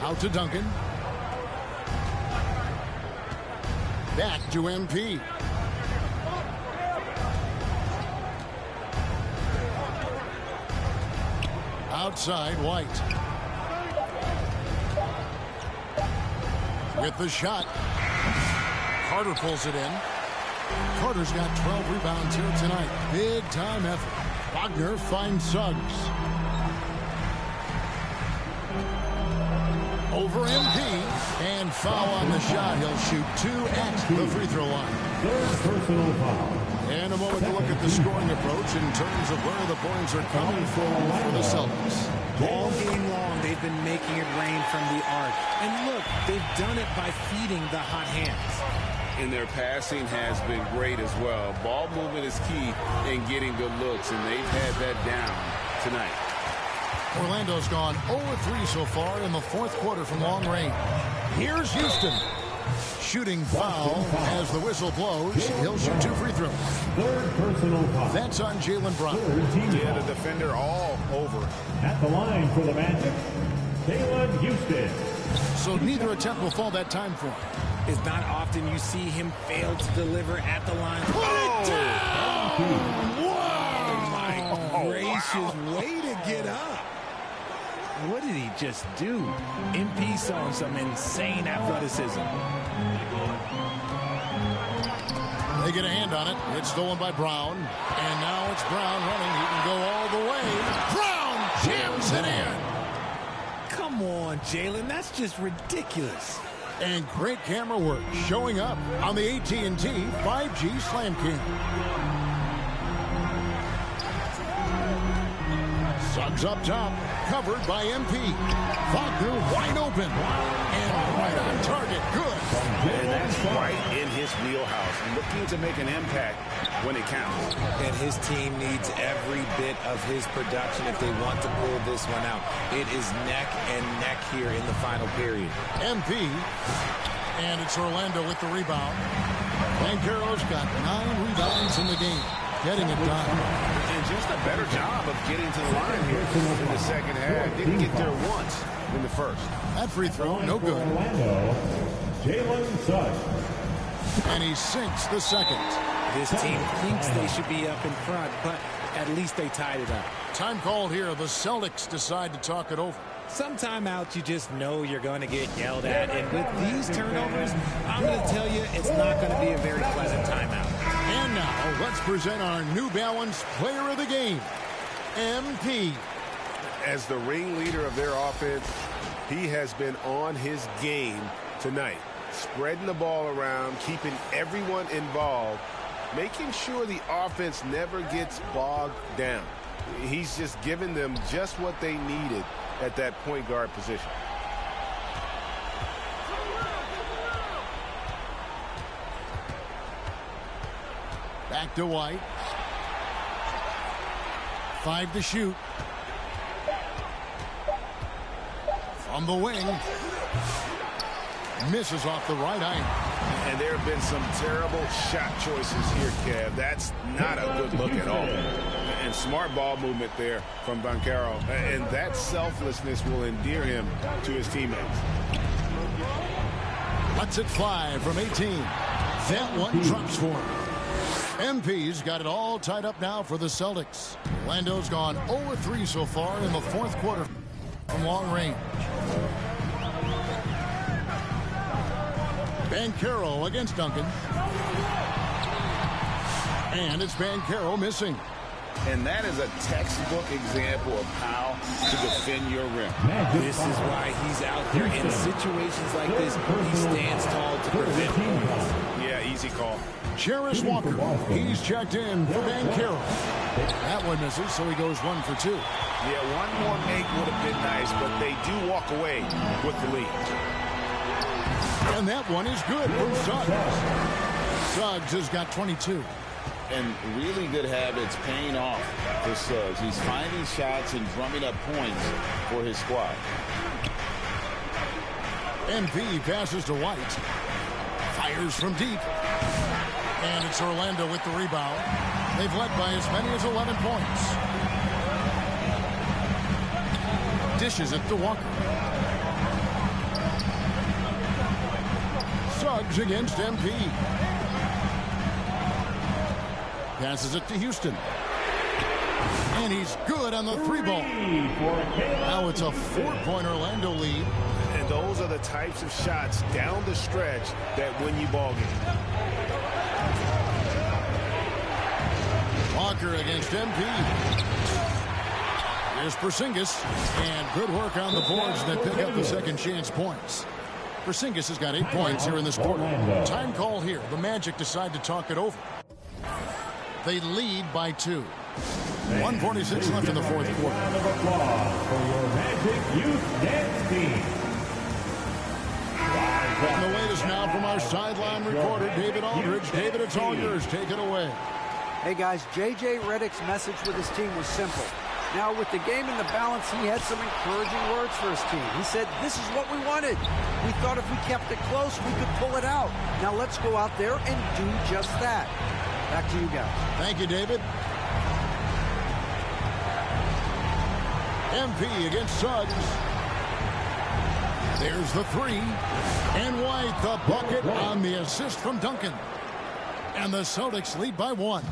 Out to Duncan. Back to MP. Outside, White. With the shot. Carter pulls it in. Carter's got 12 rebounds here tonight. Big time effort. Wagner finds Suggs. Over MP. And foul on the shot. He'll shoot 2 at the free throw line. Third personal foul. And a moment to look at the scoring approach in terms of where the points are coming from for the Celtics. All game long, they've been making it rain from the arc. And look, they've done it by feeding the hot hands. And their passing has been great as well. Ball movement is key in getting good looks, and they've had that down tonight. Orlando's gone 0-3 so far in the fourth quarter from long range. Here's Houston. Shooting foul as the whistle blows. He'll shoot 2 free throws. Third personal foul. That's on Jalen Brown. Yeah, the defender all over. At the line for the Magic, Jalen Houston. So neither attempt will fall that time for him. It's not often you see him fail to deliver at the line. Put it down! Whoa! My gracious, way to get up. What did he just do? MP saw some insane athleticism. They get a hand on it. It's stolen by Brown. And now it's Brown running. He can go all the way. Brown jams it in. Come on, Jalen. That's just ridiculous. And great camera work showing up on the AT&T 5G Slam Cam. Suggs up top, covered by MP. Wagner wide open. And right on target. Good. And that's right in his wheelhouse. Looking to make an impact when it counts. And his team needs every bit of his production if they want to pull this one out. It is neck and neck here in the final period. MP. And it's Orlando with the rebound. Banchero's got 9 rebounds in the game. Getting it done. And just a better job of getting to the line here in the second half. Didn't get there once in the first. That free throw, no good. Orlando, Jalen Suggs. And he sinks the second. This team thinks they should be up in front, but at least they tied it up. Time called here. The Celtics decide to talk it over. Some timeouts you just know you're going to get yelled at. And with these turnovers, I'm going to tell you it's not going to be a very pleasant timeout. And now let's present our New Balance Player of the Game, MP. As the ringleader of their offense, he has been on his game tonight. Spreading the ball around, keeping everyone involved, making sure the offense never gets bogged down. He's just given them just what they needed at that point guard position. Back to White. 5 to shoot. From the wing. Misses off the right eye. And there have been some terrible shot choices here, Kev. That's not a good look at all. And smart ball movement there from Banchero. And that selflessness will endear him to his teammates. Lets it fly from 18. That one drops for him. MP's got it all tied up now for the Celtics. Orlando's gone 0-3 so far in the fourth quarter from long range. Banchero against Duncan. And it's Banchero missing. And that is a textbook example of how to defend your rim. This is why he's out there in situations like this. He stands tall to prevent points. Yeah, easy call. Jarris Walker, he's checked in for Banchero. That one misses, so he goes 1 for 2. Yeah, one more make would have been nice, but they do walk away with the lead. And that one is good from Suggs. Suggs has got 22. And really good habits paying off for Suggs. He's finding shots and drumming up points for his squad. MP passes to White. Fires from deep. And it's Orlando with the rebound. They've led by as many as 11 points. Dishes it to Walker. Suggs against MP. Passes it to Houston. And he's good on the 3-ball. Now it's a 4-point Orlando lead. And those are the types of shots down the stretch that win you ball games. Walker against MP. Here's Porzingis. And good work on the boards that pick up the second chance points. Porzingis has got 8 points here in this quarter. Time call here. The Magic decide to talk it over. They lead by 2. 1:46 left in the fourth quarter. Round of applause for your Magic Youth Dance Team. And the latest now from our sideline reporter, David Aldridge. David, it's all yours. Take it away. Hey, guys, J.J. Redick's message with his team was simple. Now, with the game in the balance, he had some encouraging words for his team. He said, this is what we wanted. We thought if we kept it close, we could pull it out. Now, let's go out there and do just that. Back to you guys. Thank you, David. MP against Suggs. There's the 3. And White, the bucket on the assist from Duncan. And the Celtics lead by 1.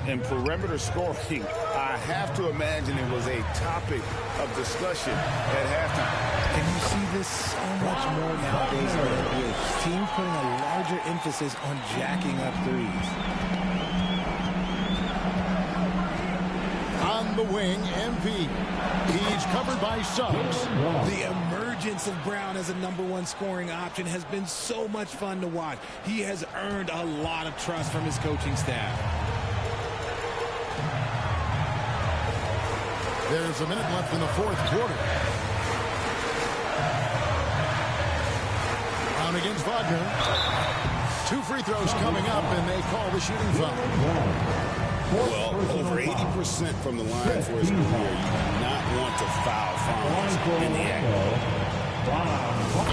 And perimeter scoring, I have to imagine it was a topic of discussion at halftime. And you see this so much more nowadays in the NBA. Teams putting a larger emphasis on jacking up threes. On the wing, MP. He's covered by Suggs. The emergence of Brown as a #1 scoring option has been so much fun to watch. He has earned a lot of trust from his coaching staff. There's a minute left in the fourth quarter. Brown against Wagner. 2 free throws coming up, and they call the shooting foul. Well, over 80% from the line for his career. You do not want to foul fouls in the act.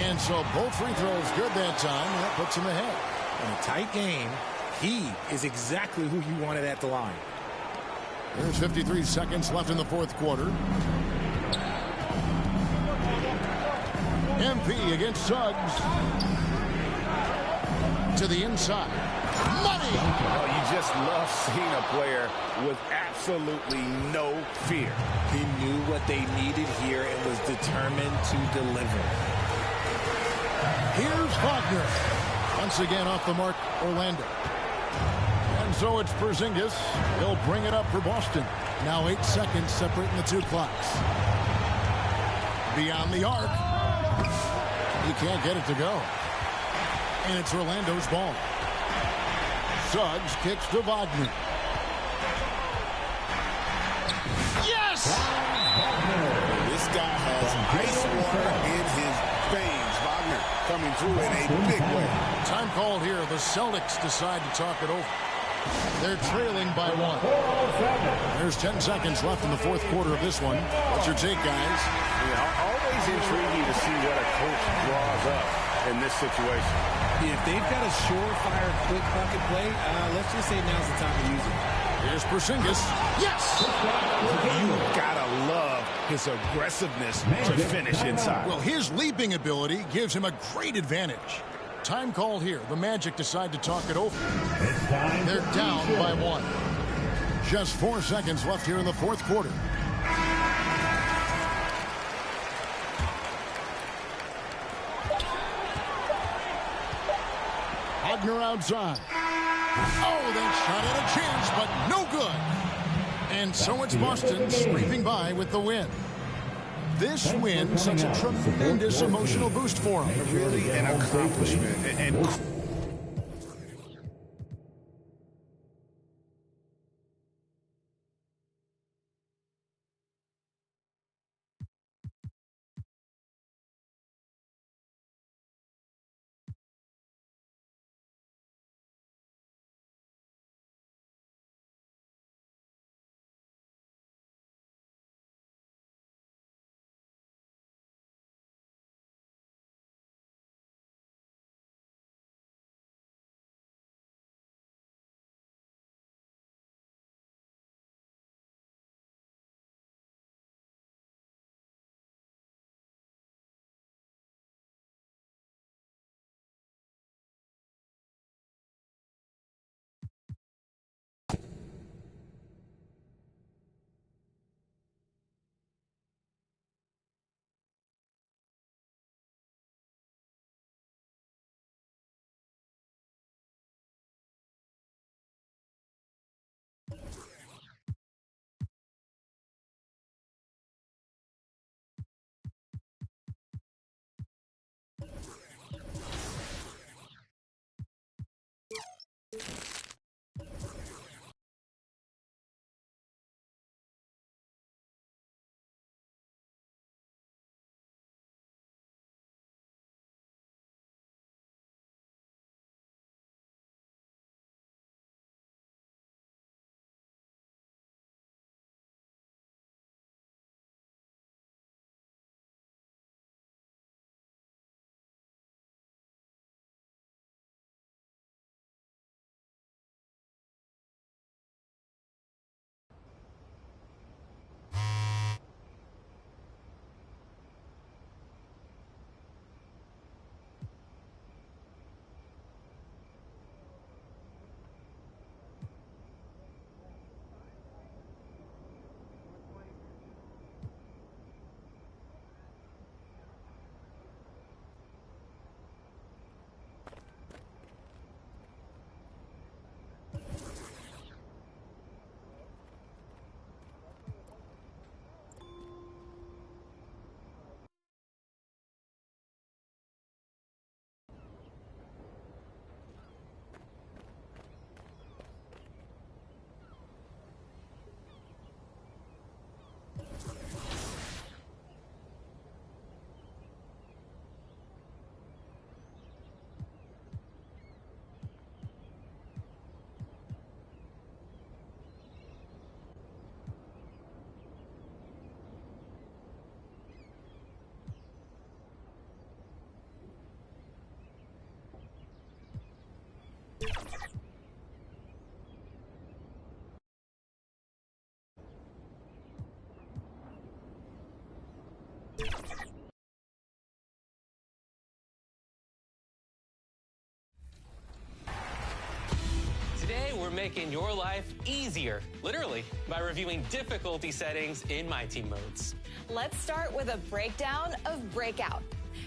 And so both free throws good that time. That puts him ahead. In a tight game, he is exactly who you wanted at the line. There's 53 seconds left in the fourth quarter. MP against Suggs. To the inside. Money! Oh, you just love seeing a player with absolutely no fear. He knew what they needed here and was determined to deliver. Here's Wagner. Once again off the mark, Orlando. And so it's Porzingis. He'll bring it up for Boston. Now 8 seconds separating the two clocks. Beyond the arc. He can't get it to go. And it's Orlando's ball. Suggs kicks to Wagner. Yes! This guy has ice water in his veins. Wagner coming through in a big way. Time called here. The Celtics decide to talk it over. They're trailing by 1. There's 10 seconds left in the fourth quarter of this one. What's your take, guys? Yeah, always intriguing to see what a coach draws up in this situation. If they've got a surefire, quick bucket play, let's just say now's the time to use it. Here's Porzingis. Yes! You gotta love his aggressiveness to finish inside. Well, his leaping ability gives him a great advantage. Time called here. The Magic decide to talk it over. They're down by 1. Just 4 seconds left here in the fourth quarter. Wagner outside. Oh, that shot had a chance, but no good. And so it's Boston scraping by with the win. This win sets a tremendous emotional boost for them. Really an accomplishment. And making your life easier, literally, by reviewing difficulty settings in My Team modes. Let's start with a breakdown of Breakout.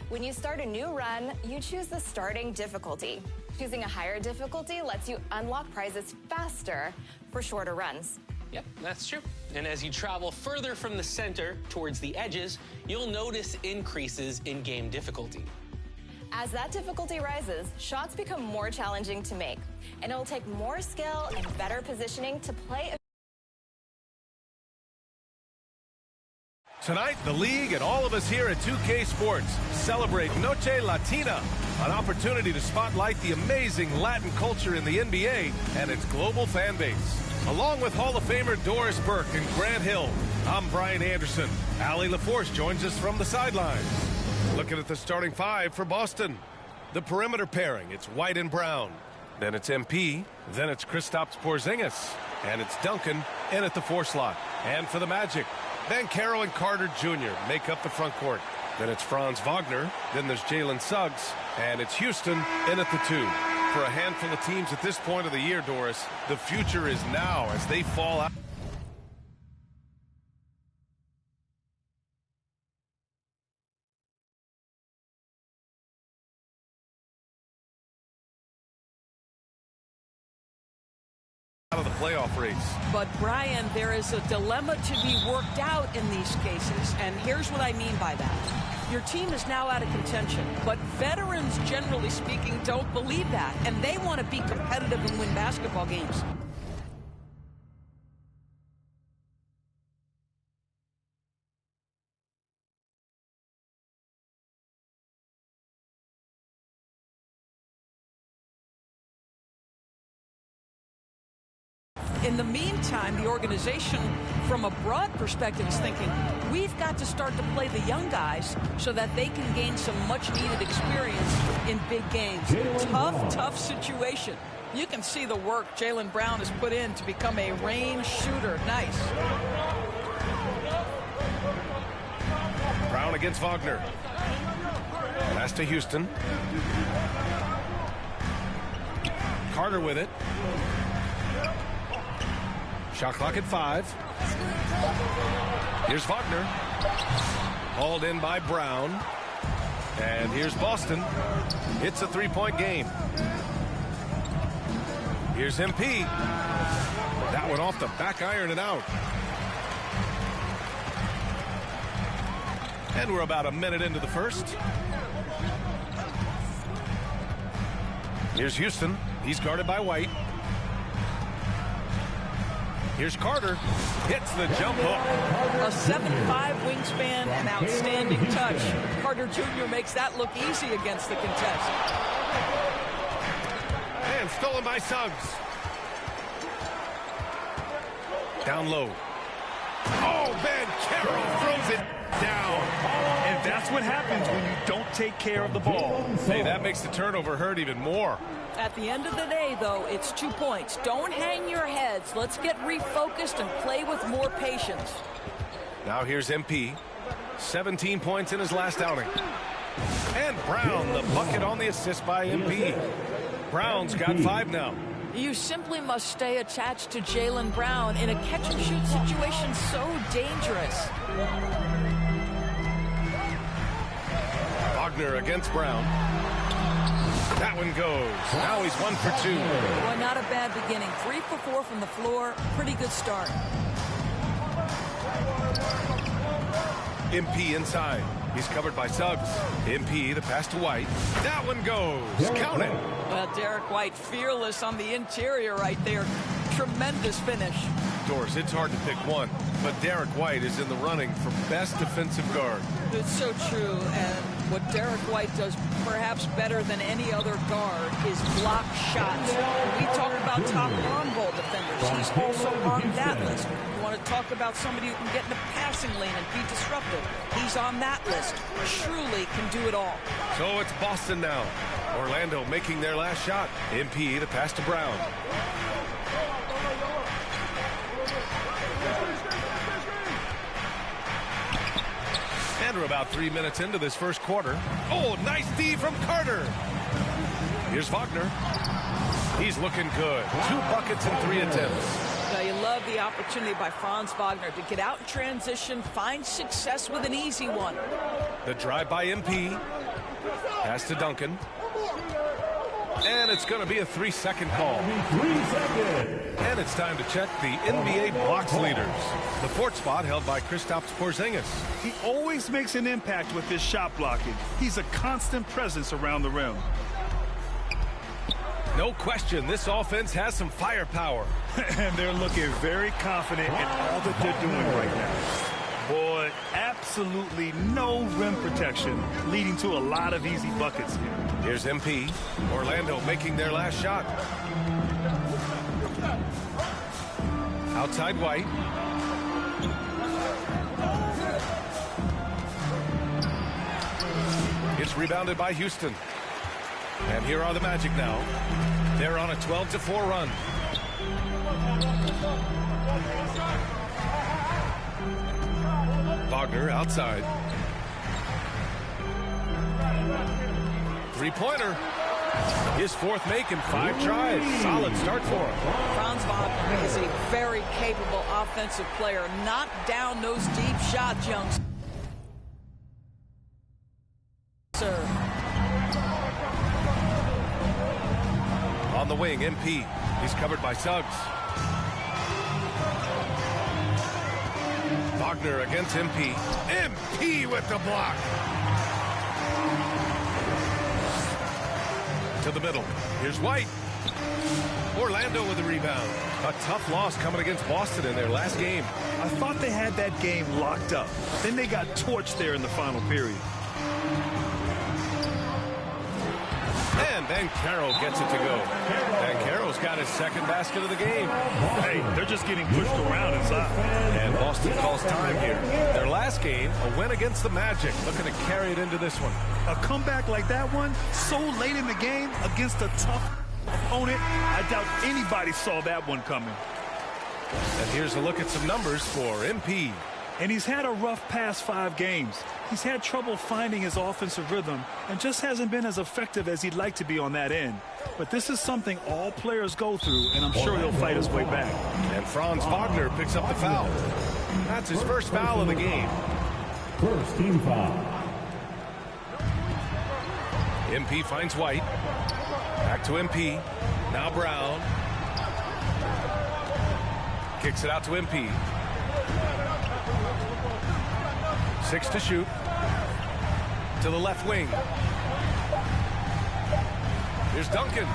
When you start a new run, you choose the starting difficulty. Choosing a higher difficulty lets you unlock prizes faster for shorter runs. Yep, that's true. And as you travel further from the center towards the edges, you'll notice increases in game difficulty. As that difficulty rises, shots become more challenging to make, and it'll take more skill and better positioning to play. Tonight, the league and all of us here at 2K Sports celebrate Noche Latina, an opportunity to spotlight the amazing Latin culture in the NBA and its global fan base. Along with Hall of Famer Doris Burke and Grant Hill, I'm Brian Anderson. Allie LaForce joins us from the sidelines. Looking at the starting five for Boston. The perimeter pairing, it's White and Brown. Then it's MP, then it's Kristaps Porzingis, and it's Duncan in at the 4 slot. And for the Magic, Banchero and Carter Jr. make up the front court. Then it's Franz Wagner, then there's Jalen Suggs, and it's Houston in at the 2. For a handful of teams at this point of the year, Doris, the future is now as they fall out. Out of the playoff race. But Brian, there is a dilemma to be worked out in these cases, and here's what I mean by that. Your team is now out of contention, but veterans, generally speaking, don't believe that, and they want to be competitive and win basketball games. In the meantime, the organization, from a broad perspective, is thinking, we've got to start to play the young guys so that they can gain some much-needed experience in big games. Tough situation. You can see the work Jaylen Brown has put in to become a range shooter. Nice. Brown against Wagner. Pass to Houston. Carter with it. Shot clock at 5. Here's Wagner. Hauled in by Brown. And here's Boston. It's a 3-point game. Here's MP. That one off the back iron and out. And we're about a minute into the first. Here's Houston. He's guarded by White. Here's Carter. Hits the jump hook. A 7'5" wingspan and outstanding touch. Carter Jr. makes that look easy against the contest. And stolen by Suggs. Down low. Oh, Banchero throws it down. And that's what happens when you don't take care of the ball. Hey, that makes the turnover hurt even more. At the end of the day, though, it's 2 points. Don't hang your heads. Let's get refocused and play with more patience. Now here's MP. 17 points in his last outing. And Brown, the bucket on the assist by MP. Brown's got 5 now. You simply must stay attached to Jaylen Brown in a catch-and-shoot situation so dangerous. Wagner against Brown. That one goes. Now he's 1 for 2. Boy, not a bad beginning. 3 for 4 from the floor. Pretty good start. MP inside. He's covered by Suggs. MP, the pass to White. That one goes. Count it. Well, Derek White, fearless on the interior right there. Tremendous finish. Doris, it's hard to pick one, but Derek White is in the running for best defensive guard. It's so true, and what Derek White does perhaps better than any other guard is block shots. When we talk about top on-ball defenders, he's also on that list. You want to talk about somebody who can get in the passing lane and be disruptive. He's on that list. Truly can do it all. So it's Boston now. Orlando making their last shot. MP, the pass to Brown. And we're about 3 minutes into this first quarter. Oh, nice D from Carter. Here's Wagner. He's looking good. 2 buckets in 3 attempts. Now, you love the opportunity by Franz Wagner to get out in transition, find success with an easy one. The drive by MP. Pass to Duncan. And it's going to be a 3-second call. 3 seconds. And it's time to check the NBA blocks leaders. The 4th spot held by Kristaps Porzingis. He always makes an impact with his shot blocking. He's a constant presence around the rim. No question, this offense has some firepower. And they're looking very confident in all that they're doing right now. Boy, absolutely no rim protection, leading to a lot of easy buckets here. Here's MP. Orlando making their last shot. Outside White. It's rebounded by Houston. And here are the Magic now. They're on a 12-4 run. Wagner outside. 3-pointer. His 4th make in 5 tries. Solid start for him. Franz Wagner is a very capable offensive player. Knock down those deep shots, young sir. On the wing, MP. He's covered by Suggs. Wagner against MP. MP with the block. To the middle. Here's White. Orlando with the rebound. A tough loss coming against Boston in their last game. I thought they had that game locked up. Then they got torched there in the final period. And Banchero gets it to go. Banchero's got his 2nd basket of the game. Hey, they're just getting pushed around inside. And Boston calls time here. Their last game, a win against the Magic, looking to carry it into this one. A comeback like that one, so late in the game against a tough opponent, I doubt anybody saw that one coming. And here's a look at some numbers for MP. And he's had a rough past 5 games. He's had trouble finding his offensive rhythm and just hasn't been as effective as he'd like to be on that end. But this is something all players go through, and I'm sure he'll fight his way back. And Franz Wagner picks up the foul. That's his first foul of the game. First team foul. MP finds White. Back to MP. Now Brown. Kicks it out to MP. 6 to shoot. To the left wing. Here's Duncan.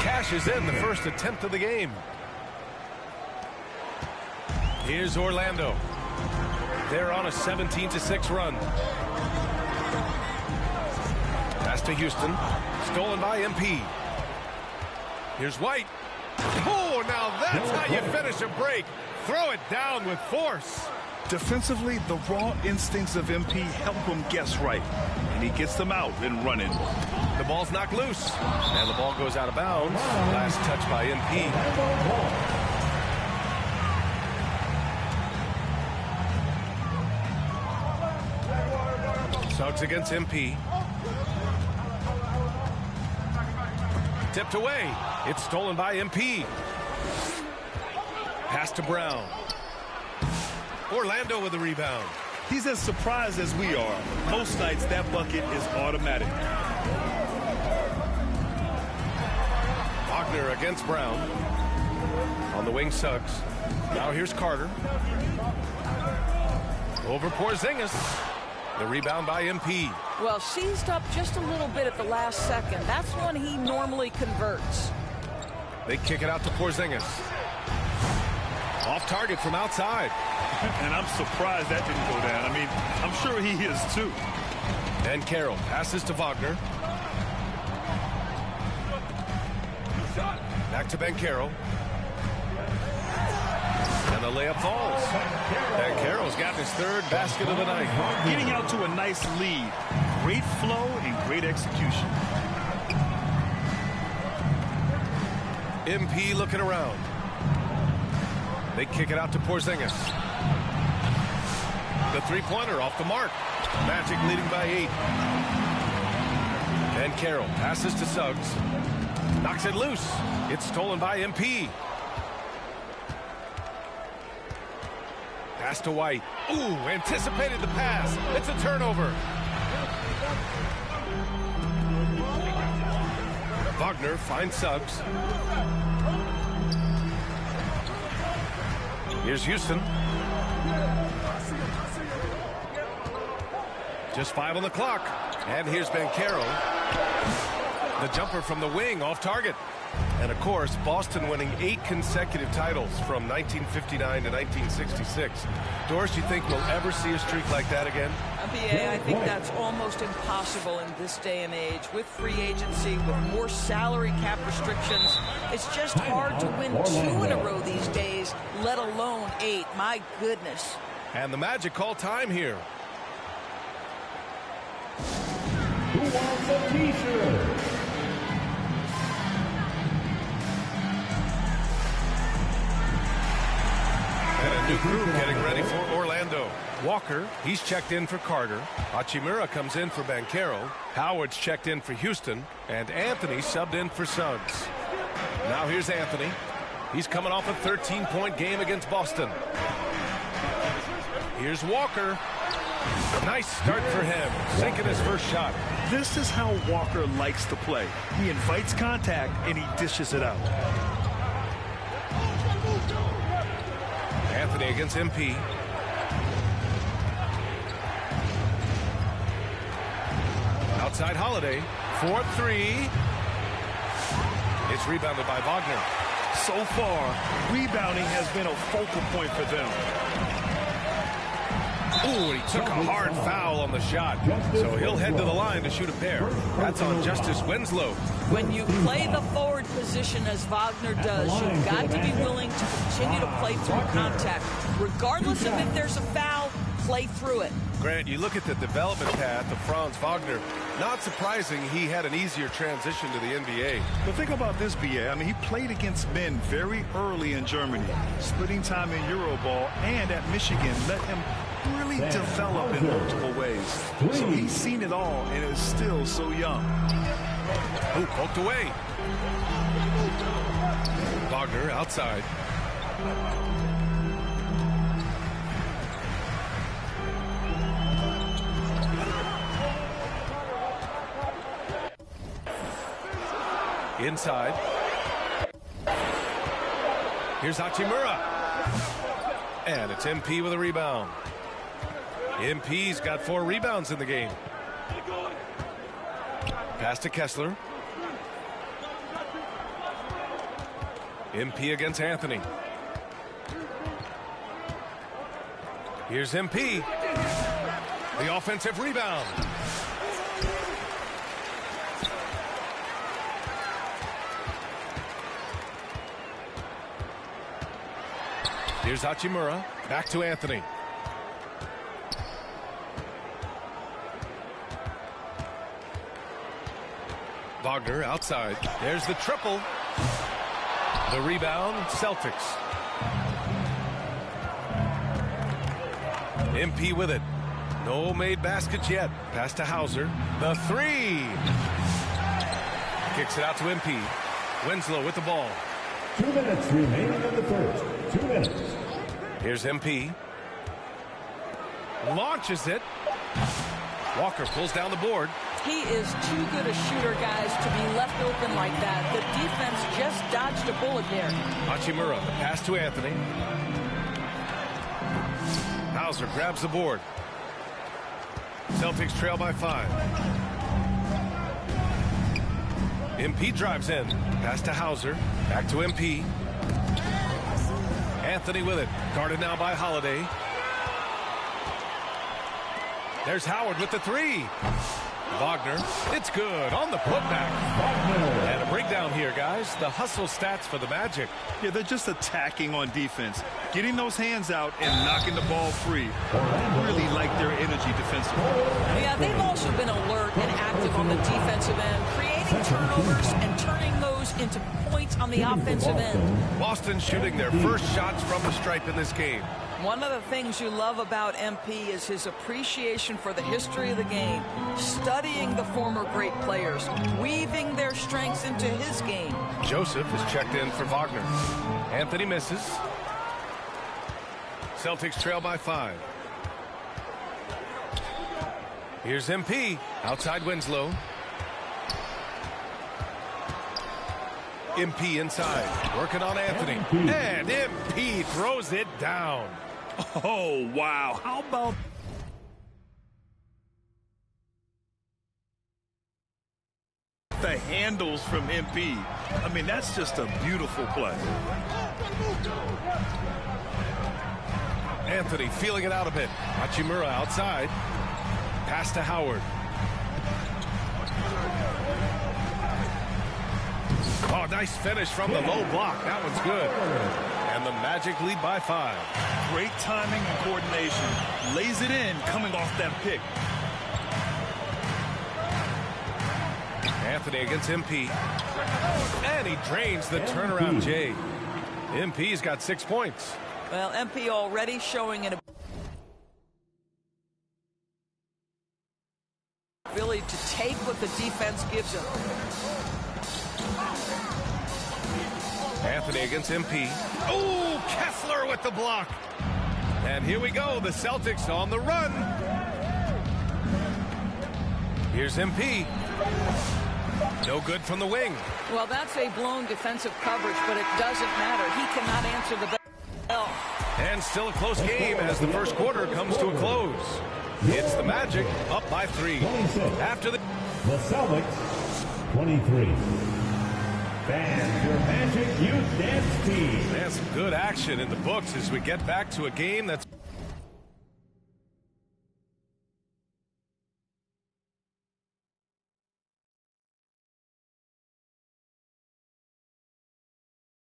Cashes in the first attempt of the game. Here's Orlando. They're on a 17-6 run. Pass to Houston. Stolen by MP. Here's White. Oh, now that's how you finish a break. Throw it down with force. Defensively, the raw instincts of MP help him guess right. And he gets them out and running. The ball's knocked loose. And the ball goes out of bounds. Last touch by MP. Suggs against MP. Tipped away. It's stolen by MP. Pass to Brown. Orlando with the rebound. He's as surprised as we are. Most nights, that bucket is automatic. Wagner against Brown. On the wing, Suggs. Now here's Carter. Over Porzingis. The rebound by MP. Well, seized up just a little bit at the last second. That's when he normally converts. They kick it out to Porzingis. Off target from outside. And I'm surprised that didn't go down. I mean, I'm sure he is too. And Carroll passes to Wagner. Back to Banchero. And the layup falls. Banchero's got his 3rd basket of the night. Getting out to a nice lead. Great flow and great execution. MP looking around. They kick it out to Porzingis. The 3-pointer off the mark. Magic leading by 8. And Carroll passes to Suggs. Knocks it loose. It's stolen by MP. Pass to White. Ooh, anticipated the pass. It's a turnover. Wagner finds Suggs. Here's Houston. Just 5 on the clock. And here's Banchero. The jumper from the wing off target. And, of course, Boston winning 8 consecutive titles from 1959 to 1966. Doris, you think we'll ever see a streak like that again? NBA, I think that's almost impossible in this day and age. With free agency, with more salary cap restrictions, it's just hard to win 2 in a row these days, let alone 8. My goodness. And the Magic call time here. Who wants a t-shirt? And a new group getting ready for Orlando. Walker, he's checked in for Carter. Hachimura comes in for Banchero. Howard's checked in for Houston. And Anthony subbed in for Suggs. Now here's Anthony. He's coming off a 13-point game against Boston. Here's Walker. Nice start for him, sinking his first shot. This is how Walker likes to play. He invites contact and he dishes it out. Anthony against MP. Outside Holiday. 4-3. It's rebounded by Wagner. So far, rebounding has been a focal point for them. Ooh, he took a hard foul on the shot. So he'll head to the line to shoot a pair. That's on Justice Winslow. When you play the forward position as Wagner does, you've got to be willing to continue to play through contact. Regardless of if there's a foul, play through it. Grant, you look at the development path of Franz Wagner. Not surprising he had an easier transition to the NBA. But think about this, BA. I mean, he played against men very early in Germany, splitting time in Euroball, and at Michigan let him really develop in multiple ways. So he's seen it all and is still so young. Ooh, poked away. Wagner outside. Inside. Here's Hachimura. And it's MP with a rebound. MP's got 4 rebounds in the game. Pass to Kessler. MP against Anthony. Here's MP. The offensive rebound. Here's Hachimura. Back to Anthony. Wagner outside. There's the triple. The rebound, Celtics. MP with it. No made baskets yet. Pass to Hauser. The 3. Kicks it out to MP. Winslow with the ball. 2 minutes remaining in the first. 2 minutes. Here's MP. Launches it. Walker pulls down the board. He is too good a shooter, guys, to be left open like that. The defense just dodged a bullet there. Hachimura, the pass to Anthony. Hauser grabs the board. Celtics trail by 5. MP drives in. Pass to Hauser. Back to MP. Anthony with it. Guarded now by Holiday. There's Howard with the 3. Wagner, it's good on the putback. And a breakdown here, guys. The hustle stats for the Magic. Yeah, they're just attacking on defense, getting those hands out and knocking the ball free. I really like their energy defensively. Yeah, they've also been alert and active on the defensive end, creating turnovers and turning those into points on the offensive end. Boston shooting their first shots from the stripe in this game. One of the things you love about MP is his appreciation for the history of the game, studying the former great players, weaving their strengths into his game. Joseph is checked in for Wagner. Anthony misses. Celtics trail by 5. Here's MP. Outside Winslow. MP inside. Working on Anthony. And MP throws it down. Oh, wow. How about the handles from MP? I mean, that's just a beautiful play. Anthony feeling it out a bit. Hachimura outside. Pass to Howard. Oh, nice finish from the low block. That one's good. And the Magic lead by 5. Great timing and coordination. Lays it in coming off that pick. Anthony against MP. And he drains the turnaround J. MP's got 6 points. Well, MP already showing an ability to take what the defense gives him. Anthony against MP. Oh, Kessler with the block. And here we go. The Celtics on the run. Here's MP. No good from the wing. Well, that's a blown defensive coverage, but it doesn't matter. He cannot answer the bell. And still a close game as the first quarter comes to a close. It's the Magic up by 3. After the Celtics 23. Fans, your Magic Youth Dance Team. There's some good action in the books as we get back to a game that's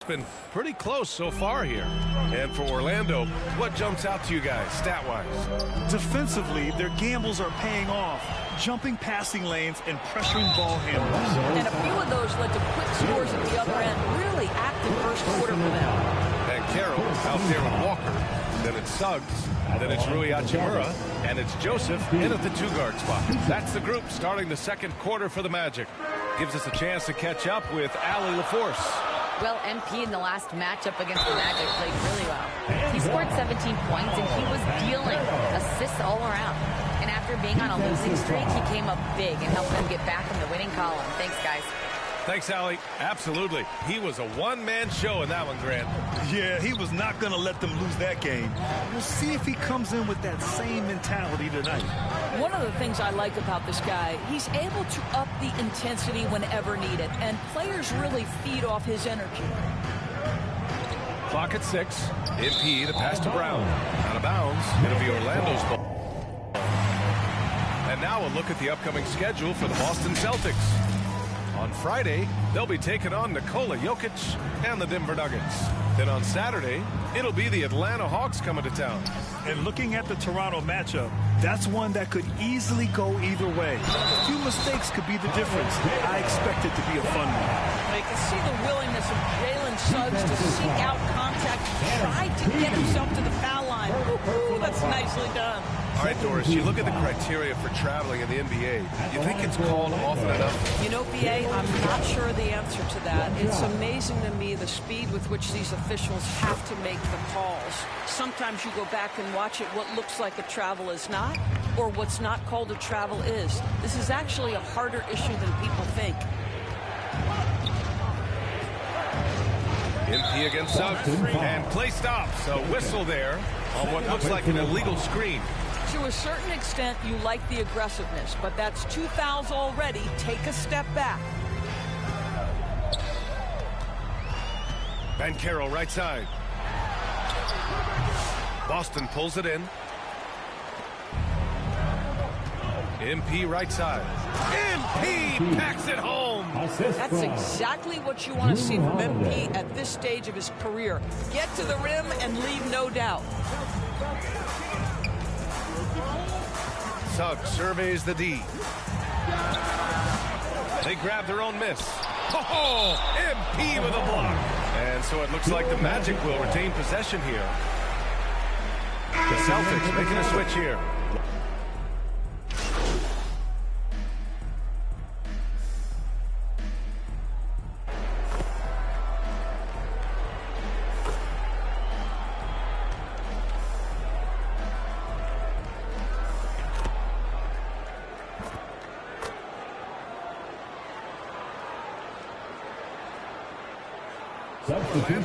been pretty close so far here. And for Orlando, what jumps out to you guys stat-wise? Defensively, their gambles are paying off. Jumping passing lanes and pressuring ball handlers. And a few of those led to quick scores at the other end. Really active first quarter for them. And Carroll out there with Walker. Then it's Suggs. Then it's Rui Hachimura. And it's Joseph in at the 2-guard spot. That's the group starting the second quarter for the Magic. Gives us a chance to catch up with Allie LaForce. Well, MP in the last matchup against the Magic played really well. He scored 17 points, and he was dealing assists all around. And after being on a losing streak, he came up big and helped them get back in the winning column. Thanks, guys. Thanks, Allie. Absolutely. He was a one-man show in that one, Grant. Yeah, he was not going to let them lose that game. We'll see if he comes in with that same mentality tonight. One of the things I like about this guy, he's able to up the intensity whenever needed, and players really feed off his energy. Clock at 6. MP, the pass to Brown. Out of bounds. It'll be Orlando's ball. And now a look at the upcoming schedule for the Boston Celtics. On Friday, they'll be taking on Nikola Jokic and the Denver Nuggets. Then on Saturday, it'll be the Atlanta Hawks coming to town. And looking at the Toronto matchup, that's one that could easily go either way. A few mistakes could be the difference. I expect it to be a fun one. You can see the willingness of Jalen Suggs to seek out contact, try to get himself to the foul line. Ooh, that's nicely done. All right, Doris, you look at the criteria for traveling in the NBA. You think it's called often enough? You know, BA, I'm not sure the answer to that. It's amazing to me the speed with which these officials have to make the calls. Sometimes you go back and watch it, what looks like a travel is not, or what's not called a travel is. This is actually a harder issue than people think. MP against Suggs, and play stops. A whistle there on what looks like an illegal screen. To a certain extent, you like the aggressiveness, but that's 2 fouls already. Take a step back. Banchero right side. Boston pulls it in. MP right side. MP packs it home. That's exactly what you want to see from MP at this stage of his career. Get to the rim and leave no doubt. Suggs surveys the D. They grab their own miss. Oh, MP with a block. And so it looks like the Magic will retain possession here. The Celtics making a switch here.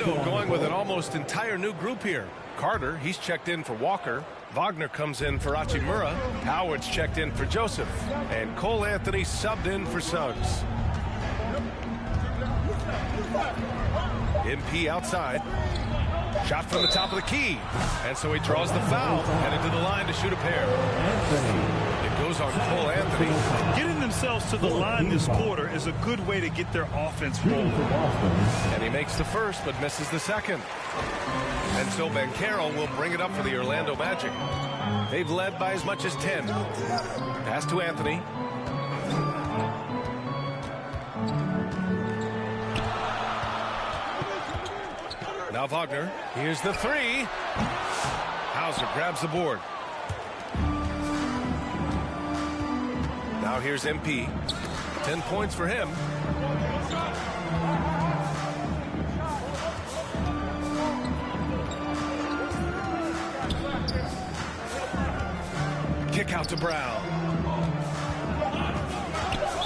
Orlando going with an almost entire new group here. Carter, he's checked in for Walker. Wagner comes in for Hachimura. Howard's checked in for Joseph. And Cole Anthony subbed in for Suggs. MP outside. Shot from the top of the key. And so he draws the foul. Headed to the line to shoot a pair. It goes on Cole Anthony. Getting themselves to the line this quarter is a good way to get their offense rolling. And he makes the first but misses the second. And so Banchero will bring it up for the Orlando Magic. They've led by as much as 10. Pass to Anthony. Now Wagner. Here's the three. Hauser grabs the board. Now here's MP. 10 points for him. Kick out to Brown.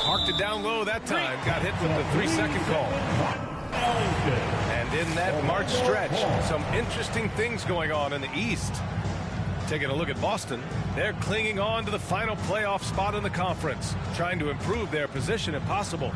Parked it down low that time. Got hit with the 3-second call. And in that March stretch, some interesting things going on in the East. Taking a look at Boston, they're clinging on to the final playoff spot in the conference, trying to improve their position if possible.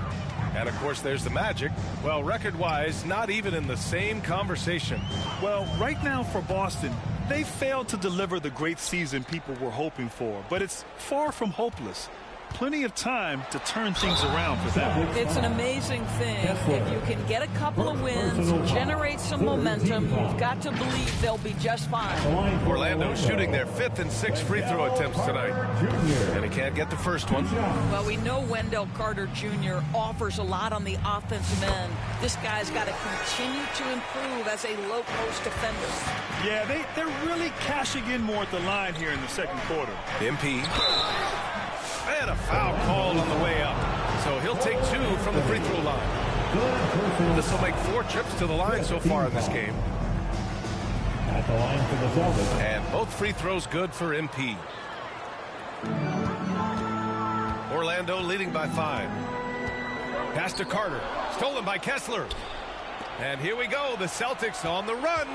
And, of course, there's the Magic. Well, record-wise, not even in the same conversation. Well, right now for Boston, they failed to deliver the great season people were hoping for, but it's far from hopeless. Plenty of time to turn things around for them. It's an amazing thing. If you can get a couple of wins, generate some momentum, you've got to believe they'll be just fine. Orlando shooting their 5th and 6th free throw attempts tonight. And he can't get the first one. Well, we know Wendell Carter Jr. offers a lot on the offensive end. This guy's got to continue to improve as a low-post defender. Yeah, they're really cashing in more at the line here in the second quarter. MP. And a foul called on the way up. So he'll take 2 from the free throw line. This will make 4 trips to the line so far in this game. At the line for the Celtics. And both free throws good for MP. Orlando leading by 5. Pass to Carter. Stolen by Kessler. And here we go. The Celtics on the run.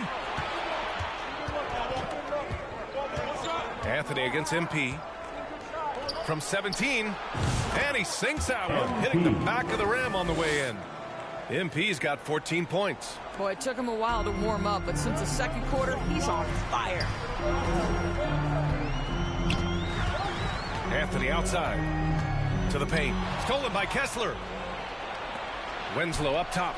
Anthony against MP. From 17, and he sinks that one, hitting the back of the rim on the way in. MP's got 14 points. Boy, it took him a while to warm up, but since the second quarter, he's on fire. Anthony outside to the paint. Stolen by Kessler. Winslow up top.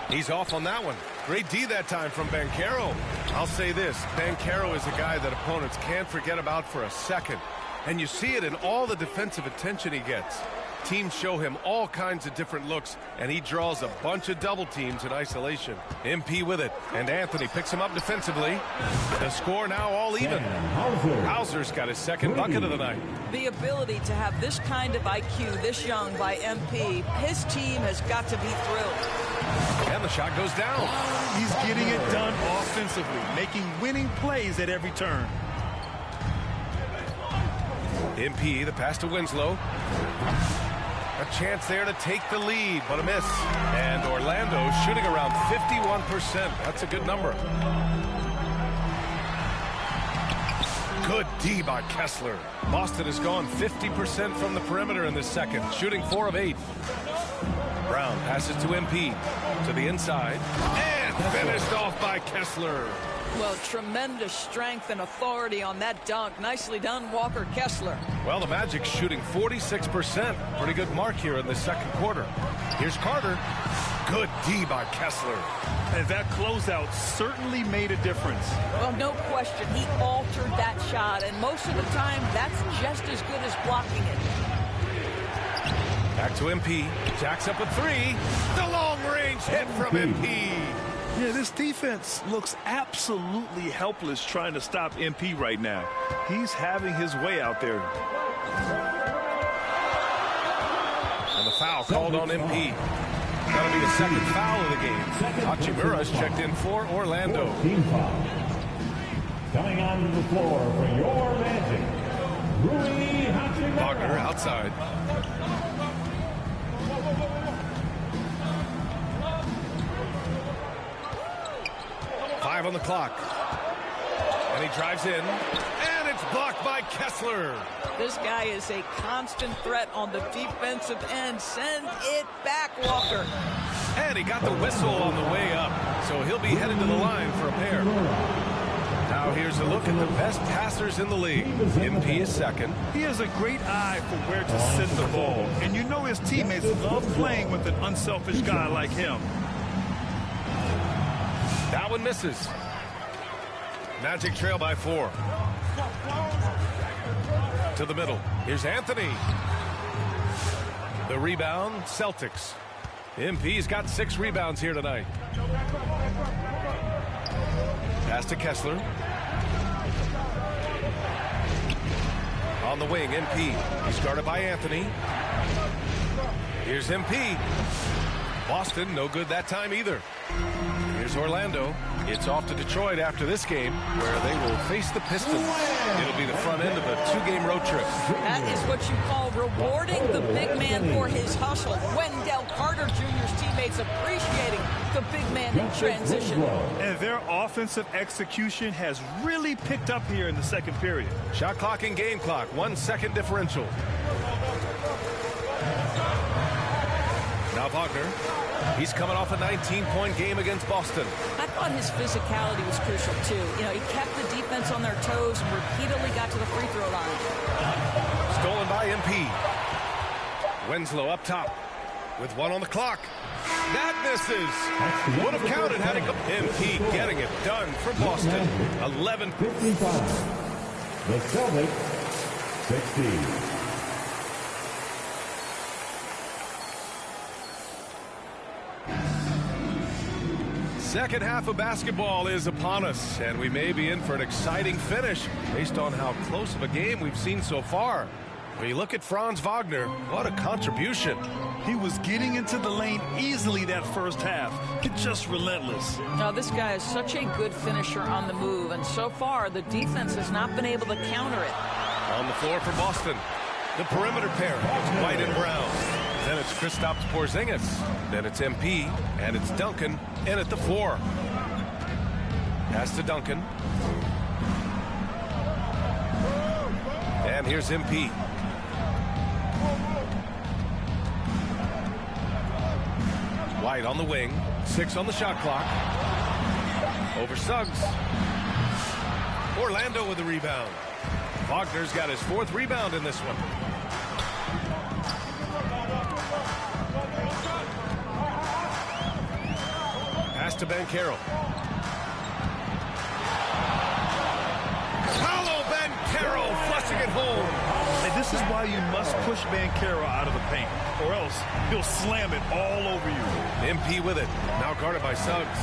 He's off on that one. Great D that time from Banchero. I'll say this, Banchero is a guy that opponents can't forget about for a second. And you see it in all the defensive attention he gets. Teams show him all kinds of different looks, and he draws a bunch of double teams in isolation. MP with it, and Anthony picks him up defensively. The score now all even. Hauser's got his second bucket of the night. The ability to have this kind of IQ this young by MP, his team has got to be thrilled. And the shot goes down. He's getting it done offensively, making winning plays at every turn. MP, the pass to Winslow. A chance there to take the lead, but a miss. And Orlando shooting around 51%. That's a good number. Good D by Kessler. Boston has gone 50% from the perimeter in this second, shooting 4 of 8. Brown passes to MP, to the inside, and finished off by Kessler. Well, tremendous strength and authority on that dunk. Nicely done, Walker Kessler. Well, the Magic shooting 46%. Pretty good mark here in the second quarter. Here's Carter. Good D by Kessler. And that closeout certainly made a difference. Well, no question. He altered that shot, and most of the time, that's just as good as blocking it. Back to MP. Jacks up a 3. The long-range hit from MP. Yeah, this defense looks absolutely helpless trying to stop MP right now. He's having his way out there. And the foul called on MP. That'll be the second foul of the game. Hachimura's checked in for Orlando. Team foul. Coming onto the floor for your Magic, Rui Hachimura. Wagner outside. Five on the clock. And he drives in. And it's blocked by Kessler. This guy is a constant threat on the defensive end. Send it back, Walker. And he got the whistle on the way up. So he'll be headed to the line for a pair. Now here's a look at the best passers in the league. MP is second. He has a great eye for where to send the ball. And you know his teammates love playing with an unselfish guy like him. That one misses. Magic trail by 4. To the middle. Here's Anthony. The rebound, Celtics. MP's got 6 rebounds here tonight. Pass to Kessler. On the wing, MP. He's guarded by Anthony. Here's MP. Boston, no good that time either. Here's Orlando. It's off to Detroit after this game, where they will face the Pistons. It'll be the front end of a 2-game road trip. That is what you call rewarding the big man for his hustle. Wendell Carter Jr.'s teammates appreciating the big man in transition. And their offensive execution has really picked up here in the second period. Shot clock and game clock, 1 second differential. Now Wagner. He's coming off a 19-point game against Boston. I thought his physicality was crucial, too. You know, he kept the defense on their toes and repeatedly got to the free throw line. Stolen by MP. Winslow up top with 1 on the clock. That misses. Would have counted had it come. MP getting it done for Boston. 11-55. The Celtics 60. Second half of basketball is upon us, and we may be in for an exciting finish based on how close of a game we've seen so far. When you look at Franz Wagner, what a contribution. He was getting into the lane easily that first half. It's just relentless. Now, this guy is such a good finisher on the move, and so far the defense has not been able to counter it. On the floor for Boston, the perimeter pair, it's White and Brown. Then it's Kristaps Porzingis. Then it's MP, and it's Duncan in at the 4. Pass to Duncan. And here's MP. White on the wing. 6 on the shot clock. Over Suggs. Orlando with the rebound. Wagner's got his 4th rebound in this one. Pass to Banchero. Paolo Banchero flushing it home. And this is why you must push Banchero out of the paint, or else he'll slam it all over you. MP with it. Now guarded by Suggs.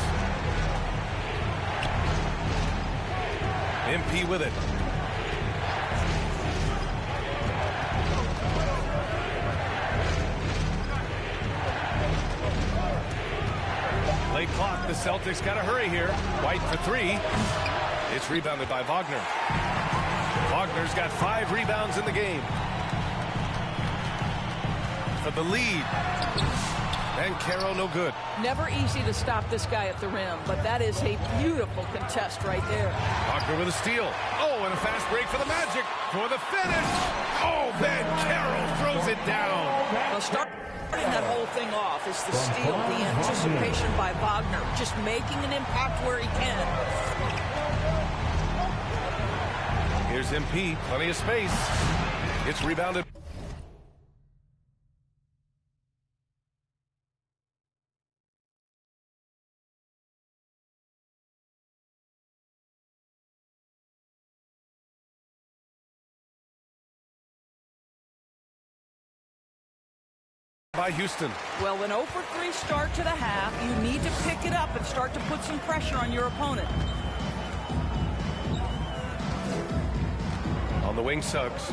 MP with it. Late clock, the Celtics got to hurry here. White for 3. It's rebounded by Wagner. Wagner's got 5 rebounds in the game. For the lead. Banchero no good. Never easy to stop this guy at the rim, but that is a beautiful contest right there. Wagner with a steal. Oh, and a fast break for the Magic for the finish. Oh, Banchero throws it down. Well, starting that whole thing off is the steal, the anticipation by Wagner, just making an impact where he can. Here's MP, plenty of space. It's rebounded. by Houston. Well, an 0 for 3 start to the half. You need to pick it up and start to put some pressure on your opponent. On the wing, Suggs.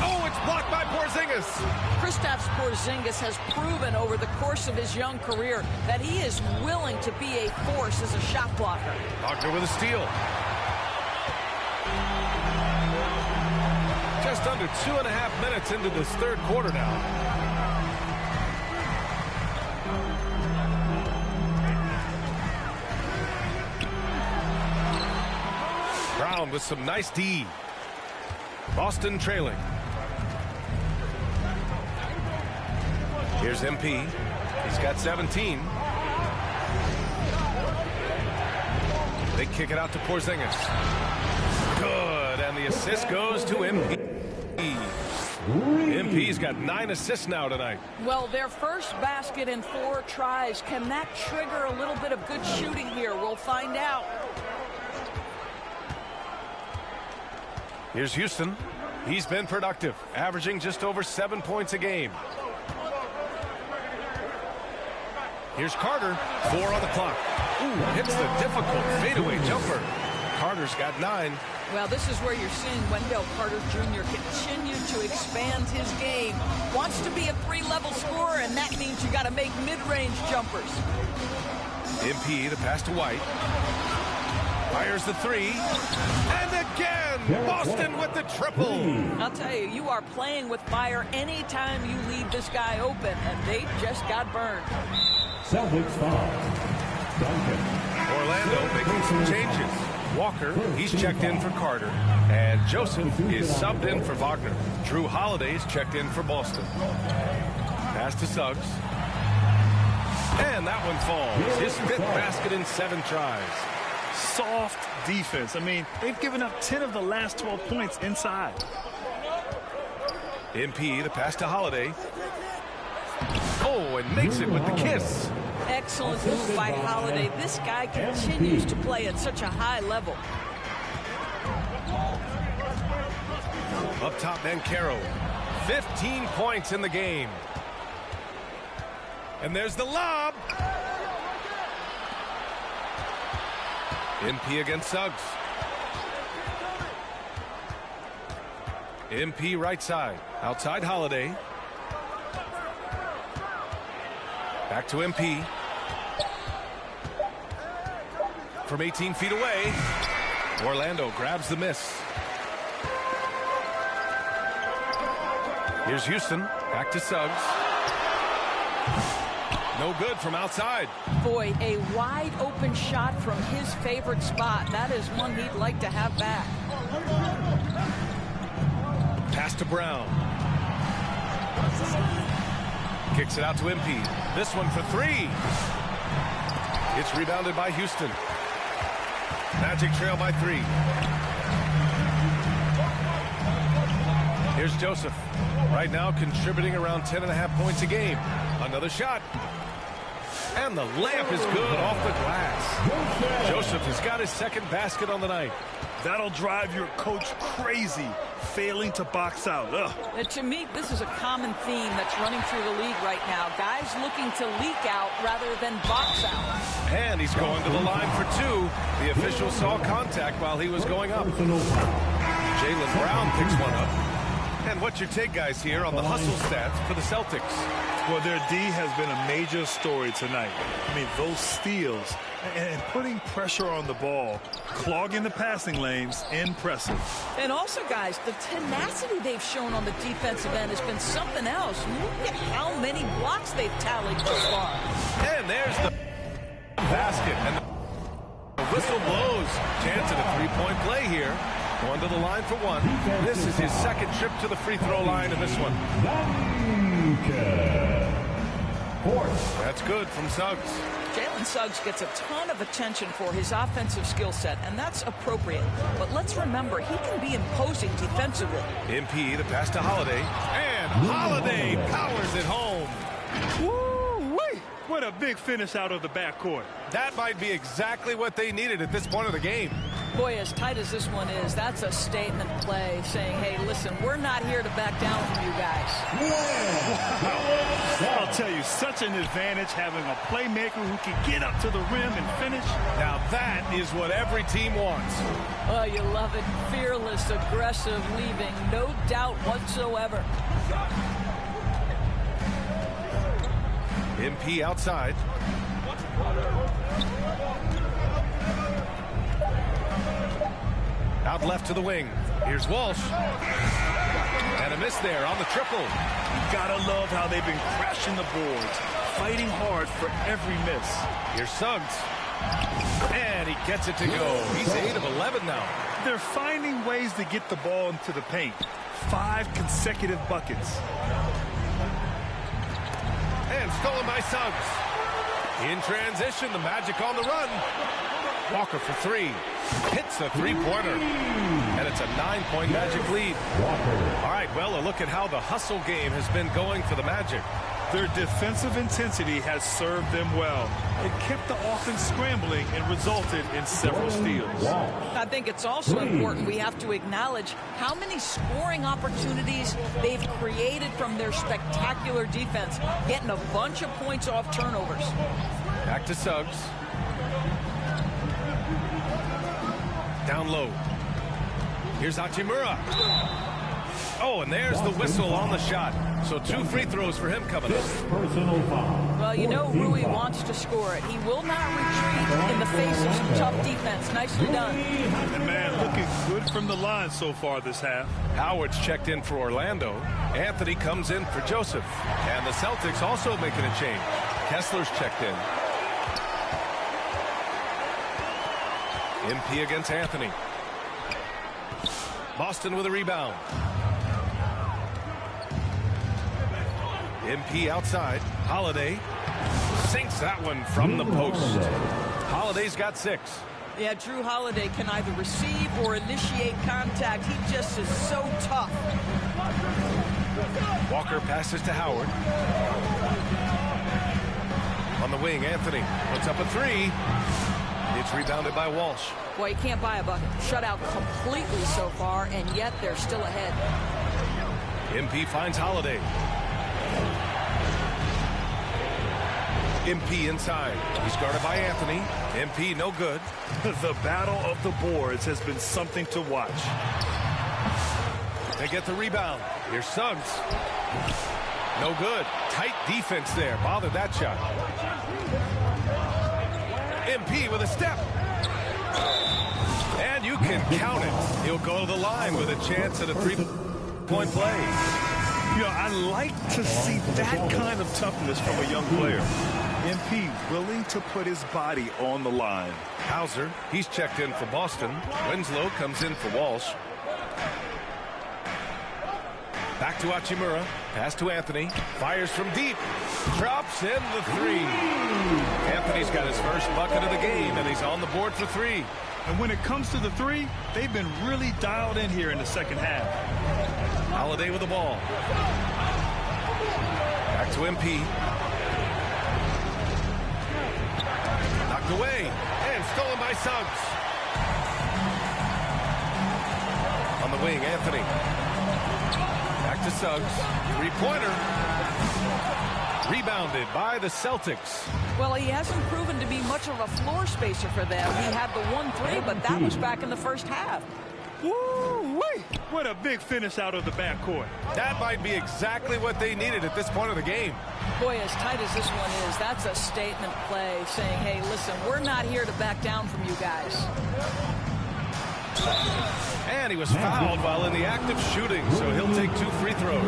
Oh, it's blocked by Porzingis. Kristaps Porzingis has proven over the course of his young career that he is willing to be a force as a shot blocker. Wagner with a steal. Just under 2.5 minutes into this third quarter now. Brown with some nice D. Boston trailing. Here's MP. He's got 17. They kick it out to Porzingis. Good, and the assist goes to MP. MP's got 9 assists now tonight. Well, their first basket in 4 tries. Can that trigger a little bit of good shooting here? We'll find out. Here's Houston. He's been productive, averaging just over 7 points a game. Here's Carter. 4 on the clock. Ooh, hits the difficult fadeaway jumper. Carter's got 9. Well, this is where you're seeing Wendell Carter Jr. continue to expand his game. Wants to be a 3-level scorer, and that means you got to make mid-range jumpers. MP, the pass to White. Fires the 3. And again, Boston with the triple. I'll tell you, you are playing with fire anytime you leave this guy open, and they just got burned. Celtics foul. Duncan. Orlando making some changes. Walker, he's checked in for Carter. And Joseph is subbed in for Wagner. Drew Holiday's checked in for Boston. Pass to Suggs. And that one falls. His 5th basket in 7 tries. Soft defense. I mean, they've given up 10 of the last 12 points inside. MP, the pass to Holiday. Oh, and makes it with the kiss. Excellent move by Holiday. This guy continues to play at such a high level. Up top, Banchero. 15 points in the game. And there's the lob. MP against Suggs. MP right side. Outside Holiday. Back to MP. From 18 feet away. Orlando grabs the miss. Here's Houston. Back to Suggs. No good from outside. Boy, a wide open shot from his favorite spot. That is one he'd like to have back. Pass to Brown. Kicks it out to MP. This one for 3. It's rebounded by Houston. Magic trail by 3. Here's Joseph. Right now contributing around 10.5 points a game. Another shot. And the layup is good off the glass. Joseph has got his 2nd basket on the night. That'll drive your coach crazy, failing to box out. To me, this is a common theme that's running through the league right now. Guys looking to leak out rather than box out. And he's going to the line for 2. The official saw contact while he was going up. Jaylen Brown picks one up. And what's your take, guys, here on the hustle stats for the Celtics? Well, their D has been a major story tonight. I mean, those steals and putting pressure on the ball, clogging the passing lanes, impressive. And also, guys, the tenacity they've shown on the defensive end has been something else. Look at how many blocks they've tallied so far. And there's the basket. And the whistle blows. Chance at a 3-point play here. Going to the line for 1. This is his 2nd trip to the free throw line in this one. That's good from Suggs. Jalen Suggs gets a ton of attention for his offensive skill set, and that's appropriate. But let's remember, he can be imposing defensively. MP, the pass to Holiday. And Holiday powers it home. Woo-wee! What a big finish out of the backcourt. That might be exactly what they needed at this point of the game. Boy, as tight as this one is, that's a statement play saying, hey, listen, we're not here to back down from you guys. I'll tell you, such an advantage having a playmaker who can get up to the rim and finish. Now that is what every team wants. Oh, you love it. Fearless, aggressive, leaving no doubt whatsoever. MP outside. Out left to the wing. Here's Walsh. And a miss there on the triple. You gotta love how they've been crashing the boards, fighting hard for every miss. Here's Suggs. And he gets it to go. He's 8 of 11 now. They're finding ways to get the ball into the paint. 5 consecutive buckets. And stolen by Suggs. In transition, the Magic on the run. Walker for 3. Hits a three-pointer. And it's a 9-point Magic lead. All right, well, a look at how the hustle game has been going for the Magic. Their defensive intensity has served them well. It kept the offense scrambling and resulted in several steals. I think it's also important we have to acknowledge how many scoring opportunities they've created from their spectacular defense, getting a bunch of points off turnovers. Back to Suggs. Down low. Here's Hachimura. Oh, and there's the whistle on the shot. So 2 free throws for him coming up. Well, you know Rui wants to score it. He will not retreat in the face of some tough defense. Nicely done. And man, looking good from the line so far this half. Howard's checked in for Orlando. Anthony comes in for Joseph. And the Celtics also making a change. Kessler's checked in. MP against Anthony. Boston with a rebound. MP outside. Holiday sinks that one from the post. Holiday's got 6. Yeah, Drew Holiday can either receive or initiate contact. He just is so tough. Walker passes to Howard. On the wing, Anthony puts up a 3. It's rebounded by Walsh. Well, you can't buy a bucket. Shut out completely so far, and yet they're still ahead. MP finds Holiday. MP inside. He's guarded by Anthony. MP no good. The battle of the boards has been something to watch. They get the rebound. Here's Suggs. No good. Tight defense there. Bothered that shot. MP with a step. And you can count it. He'll go to the line with a chance at a 3-point play. You know, I like to see that kind of toughness from a young player. MP willing to put his body on the line. Hauser, he's checked in for Boston. Winslow comes in for Walsh. Back to Hachimura. Pass to Anthony. Fires from deep. Drops in the 3. Anthony's got his first bucket of the game, and he's on the board for 3. And when it comes to the 3, they've been really dialed in here in the second half. Holiday with the ball. Back to MP. Knocked away. And stolen by Suggs. On the wing, Anthony. Back to Suggs. 3-pointer. Rebounded by the Celtics. Well, he hasn't proven to be much of a floor spacer for them. He had the 1-3, but that was back in the first half. Woo-wee! What a big finish out of the backcourt. That might be exactly what they needed at this point of the game. Boy, as tight as this one is, that's a statement play saying, hey, listen, we're not here to back down from you guys. And he was fouled while in the act of shooting, so he'll take 2 free throws.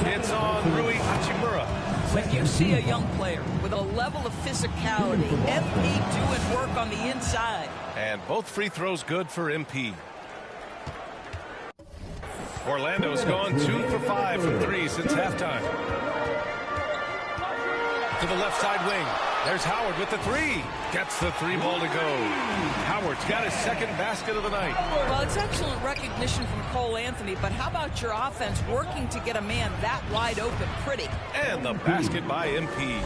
It's on Rui Hachimura. When you see a young player with a level of physicality, MP doing work on the inside. And both free throws good for MP. Orlando's gone 2 for 5 from 3 since halftime. To the left side wing. There's Howard with the 3. Gets the 3-ball to go. Howard's got his second basket of the night. Well, it's excellent recognition from Cole Anthony, but how about your offense working to get a man that wide open pretty? And the basket by MP.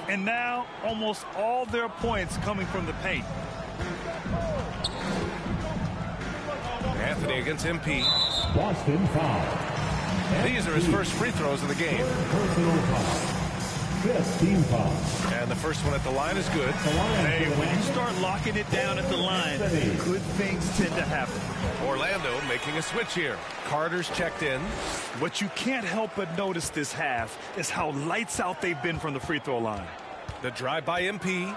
And now almost all their points coming from the paint. Anthony against MP. Boston foul. These are his first free throws of the game. Personal foul. Fifth team foul. And the first one at the line is good. Hey, when you start locking it down at the line, good things tend to happen. Orlando making a switch here. Carter's checked in. What you can't help but notice this half is how lights out they've been from the free throw line. The drive by MP.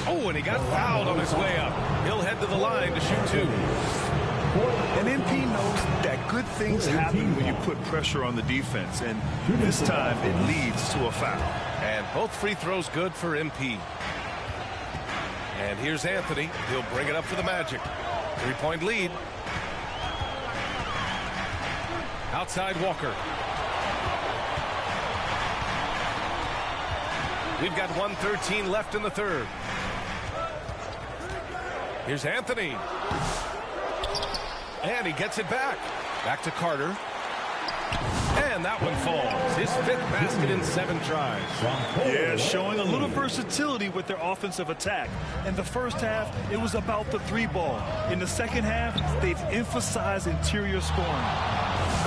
Oh, and he got fouled on his way up. He'll head to the line to shoot 2. And MP knows that good things happen when you put pressure on the defense, and this time it leads to a foul. And both free throws good for MP. And here's Anthony. He'll bring it up for the Magic. 3-point lead. Outside Walker. We've got 1:13 left in the third. Here's Anthony. And he gets it back. Back to Carter. And that one falls. His 5th basket in 7 tries. Yeah, showing a little versatility with their offensive attack. In the first half, it was about the 3 ball. In the second half, they've emphasized interior scoring.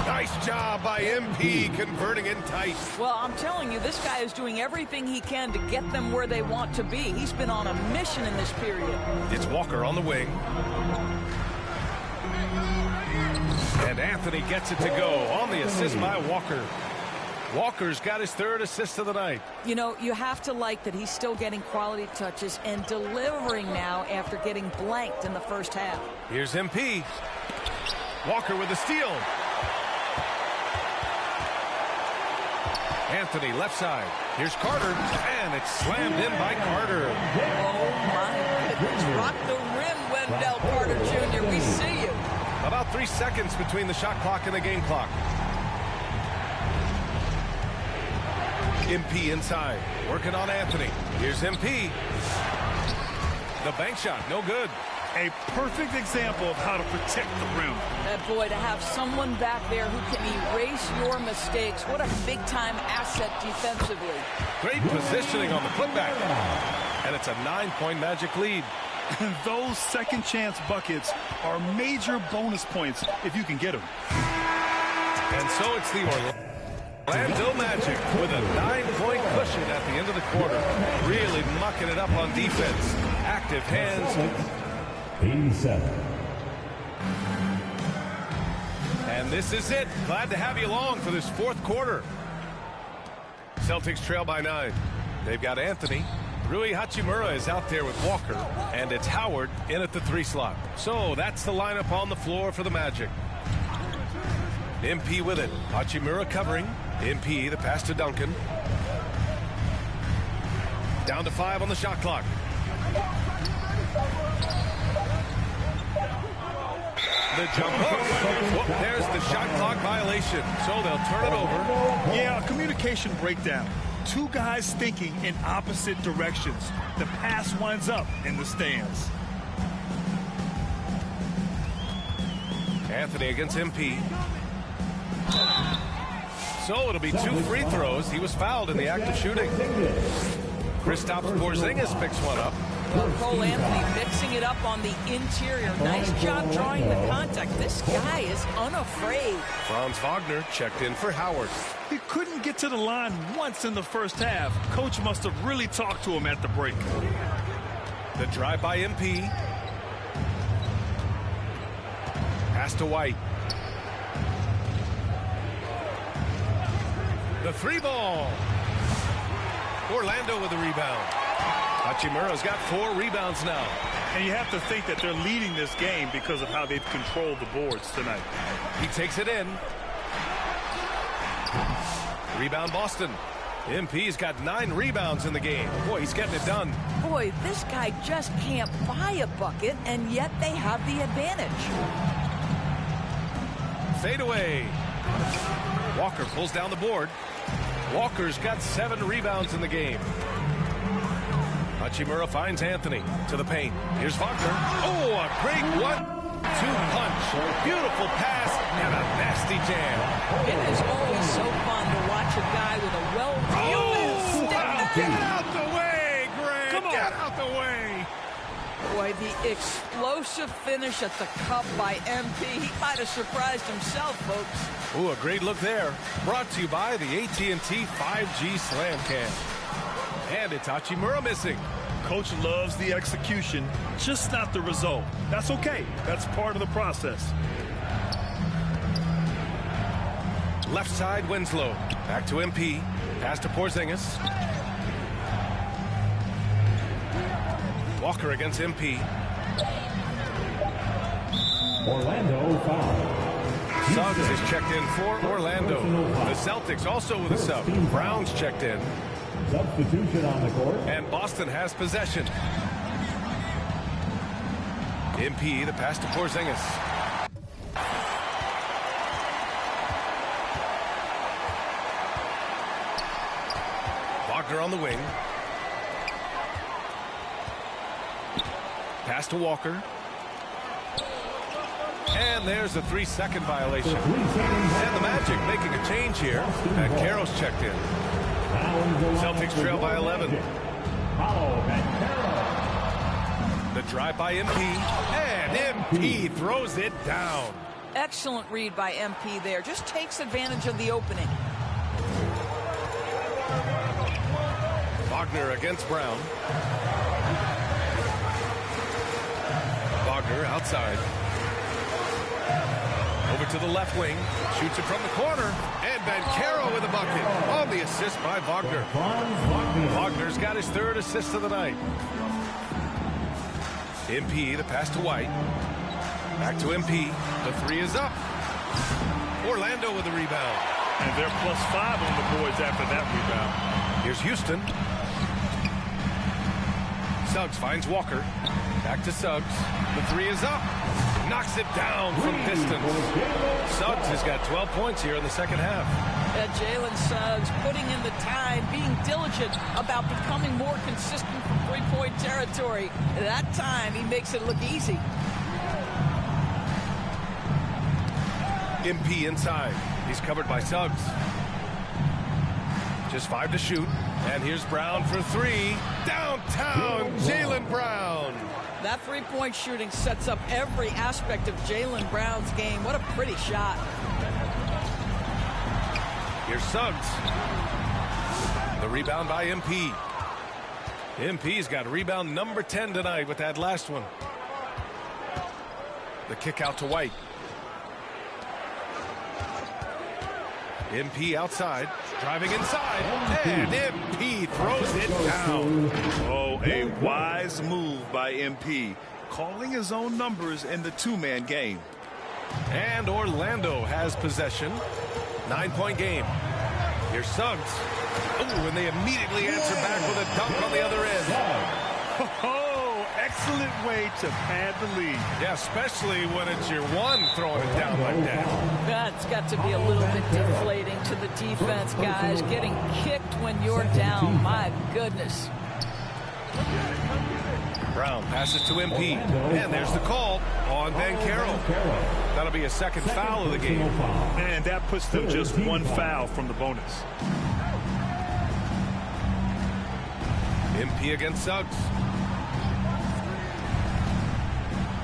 Nice job by MP converting in tight. Well, I'm telling you, this guy is doing everything he can to get them where they want to be. He's been on a mission in this period. It's Walker on the wing. And Anthony gets it to go on the assist by Walker. Walker's got his 3rd assist of the night. You know, you have to like that he's still getting quality touches and delivering now after getting blanked in the first half. Here's MP. Walker with a steal. Anthony left side. Here's Carter. And it's slammed in by Carter. Oh, my goodness. Rock the rim, Wendell Carter Jr. We see you. About 3 seconds between the shot clock and the game clock. MP inside. Working on Anthony. Here's MP. The bank shot. No good. A perfect example of how to protect the rim. That boy, to have someone back there who can erase your mistakes. What a big-time asset defensively. Great positioning on the putback. And it's a 9-point Magic lead. And those second chance buckets are major bonus points if you can get them. And so it's the Orlando Magic with a 9-point cushion at the end of the quarter. Really mucking it up on defense. Active hands. 87. And this is it. Glad to have you along for this 4th quarter. Celtics trail by 9. They've got Anthony. Rui Hachimura is out there with Walker, and it's Howard in at the 3 slot. So that's the lineup on the floor for the Magic. MP with it. Hachimura covering. MP, the pass to Duncan. Down to 5 on the shot clock. The jump hook. Well, there's the shot clock violation, so they'll turn it over. Yeah, a communication breakdown. 2 guys thinking in opposite directions. The pass winds up in the stands. Anthony against MP. So it'll be 2 free throws. He was fouled in the act of shooting. Kristaps Porzingis picks one up. Well, Cole Anthony mixing it up on the interior. Nice job drawing the contact. This guy is unafraid. Franz Wagner checked in for Howard. He couldn't get to the line once in the first half. Coach must have really talked to him at the break. The drive by MP. Pass to White. The 3 ball. Orlando with the rebound. Hachimura's got 4 rebounds now. And you have to think that they're leading this game because of how they've controlled the boards tonight. He takes it in. Rebound Boston. MP's got 9 rebounds in the game. Boy, he's getting it done. Boy, this guy just can't buy a bucket, and yet they have the advantage. Fade away. Walker pulls down the board. Walker's got 7 rebounds in the game. Hachimura finds Anthony to the paint. Here's Wagner. Oh, a great 1-2 punch. Beautiful pass and a nasty jam. It is always so fun to watch a guy with a well-used step back. Get out the way, Greg. Come on. Get out the way. Boy, the explosive finish at the cup by MP. He might have surprised himself, folks. Ooh, a great look there. Brought to you by the AT&T 5G Slam Cam. And it's Hachimura missing. Coach loves the execution, just not the result. That's okay. That's part of the process. Left side, Winslow. Back to MP. Pass to Porzingis. Walker against MP. Orlando foul. Suggs is checked in for Orlando. The Celtics also with a sub. Brown's checked in. Substitution on the court. And Boston has possession. MP, the pass to Porzingis. Wagner on the wing. Pass to Walker. And there's a 3-second violation. And the Magic making a change here. And Carroll's checked in. Celtics trail by 11. The drive by MP. And MP throws it down. Excellent read by MP there. Just takes advantage of the opening. Wagner against Brown. Wagner outside. Over to the left wing. Shoots it from the corner. And Banchero with a bucket. On the assist by Wagner. Wagner's got his 3rd assist of the night. MP, the pass to White. Back to MP. The 3 is up. Orlando with the rebound. And they're +5 on the boards after that rebound. Here's Houston. Suggs finds Walker. Back to Suggs. The 3 is up. Knocks it down from distance. Suggs has got 12 points here in the second half. Jalen Suggs putting in the time, being diligent about becoming more consistent from three-point territory. That time, he makes it look easy. MP inside. He's covered by Suggs. Just 5 to shoot. And here's Brown for 3. Downtown, Jaylen Brown. That three-point shooting sets up every aspect of Jaylen Brown's game. What a pretty shot. Here's Suggs. The rebound by MP. MP's got rebound number 10 tonight with that last one. The kick out to White. MP outside, driving inside, and MP throws it down. Oh, a wise move by MP, calling his own numbers in the 2-man game. And Orlando has possession. 9-point game. Here's Suggs. Oh, and they immediately answer back with a dunk on the other end. Oh, excellent way to pad the lead. Yeah, especially when it's your one throwing it down like that. That's got to be a little bit deflating to the defense, guys. Getting kicked when you're down. My goodness. Brown passes to MP. And there's the call on Banchero. That'll be a second foul of the game. And that puts them just 1 foul from the bonus. MP against Suggs.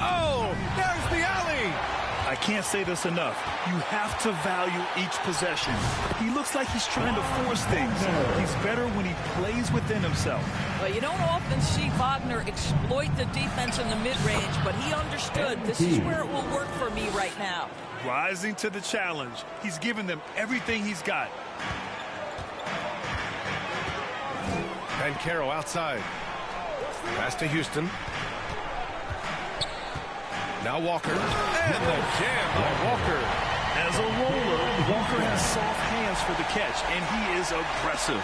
Oh, there's the alley. I can't say this enough. You have to value each possession. He looks like he's trying to force things. He's better when he plays within himself. Well, you don't often see Wagner exploit the defense in the mid-range, but he understood this is where it will work for me right now. Rising to the challenge. He's given them everything he's got. Banchero outside. Pass to Houston. Now Walker. And the jam by Walker. As a roller, Walker has soft hands for the catch, and he is aggressive.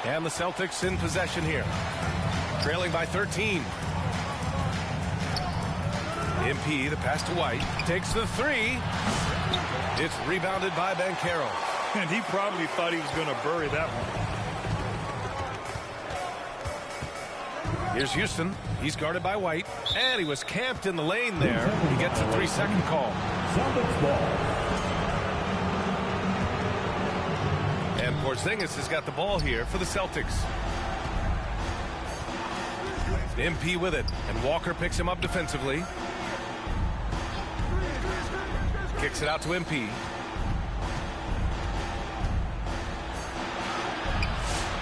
And the Celtics in possession here. Trailing by 13. MP, the pass to White. Takes the 3. It's rebounded by Banchero. And he probably thought he was going to bury that one. Here's Houston. He's guarded by White. And he was camped in the lane there. He gets a 3-second call. Porzingis has got the ball here for the Celtics. MP with it, and Walker picks him up defensively. Kicks it out to MP.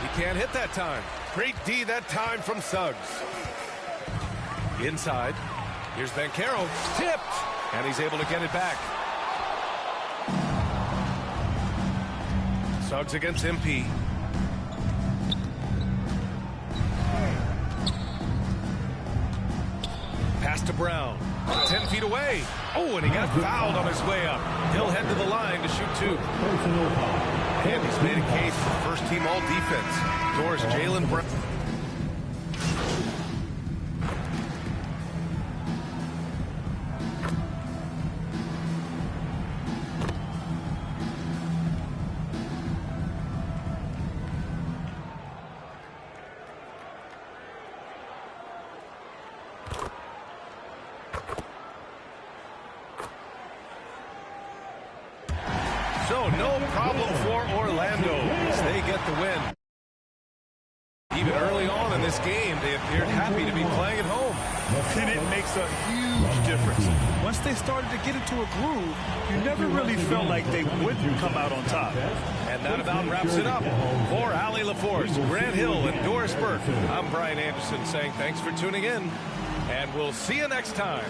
He can't hit that time. Great D that time from Suggs. Inside. Here's Banchero. Tipped. And he's able to get it back. Suggs against MP. Pass to Brown. 10 feet away. Oh, and he got fouled on his way up. He'll head to the line to shoot 2. And he's made a case for first team all defense. Doors Jaylen Brown. So no problem for Orlando as they get the win. Even early on in this game, they appeared happy to be playing at home. And it makes a huge difference. Once they started to get into a groove, you never really felt like they wouldn't come out on top. And that about wraps it up. For Allie LaForce, Grant Hill, and Doris Burke, I'm Brian Anderson saying thanks for tuning in, and we'll see you next time.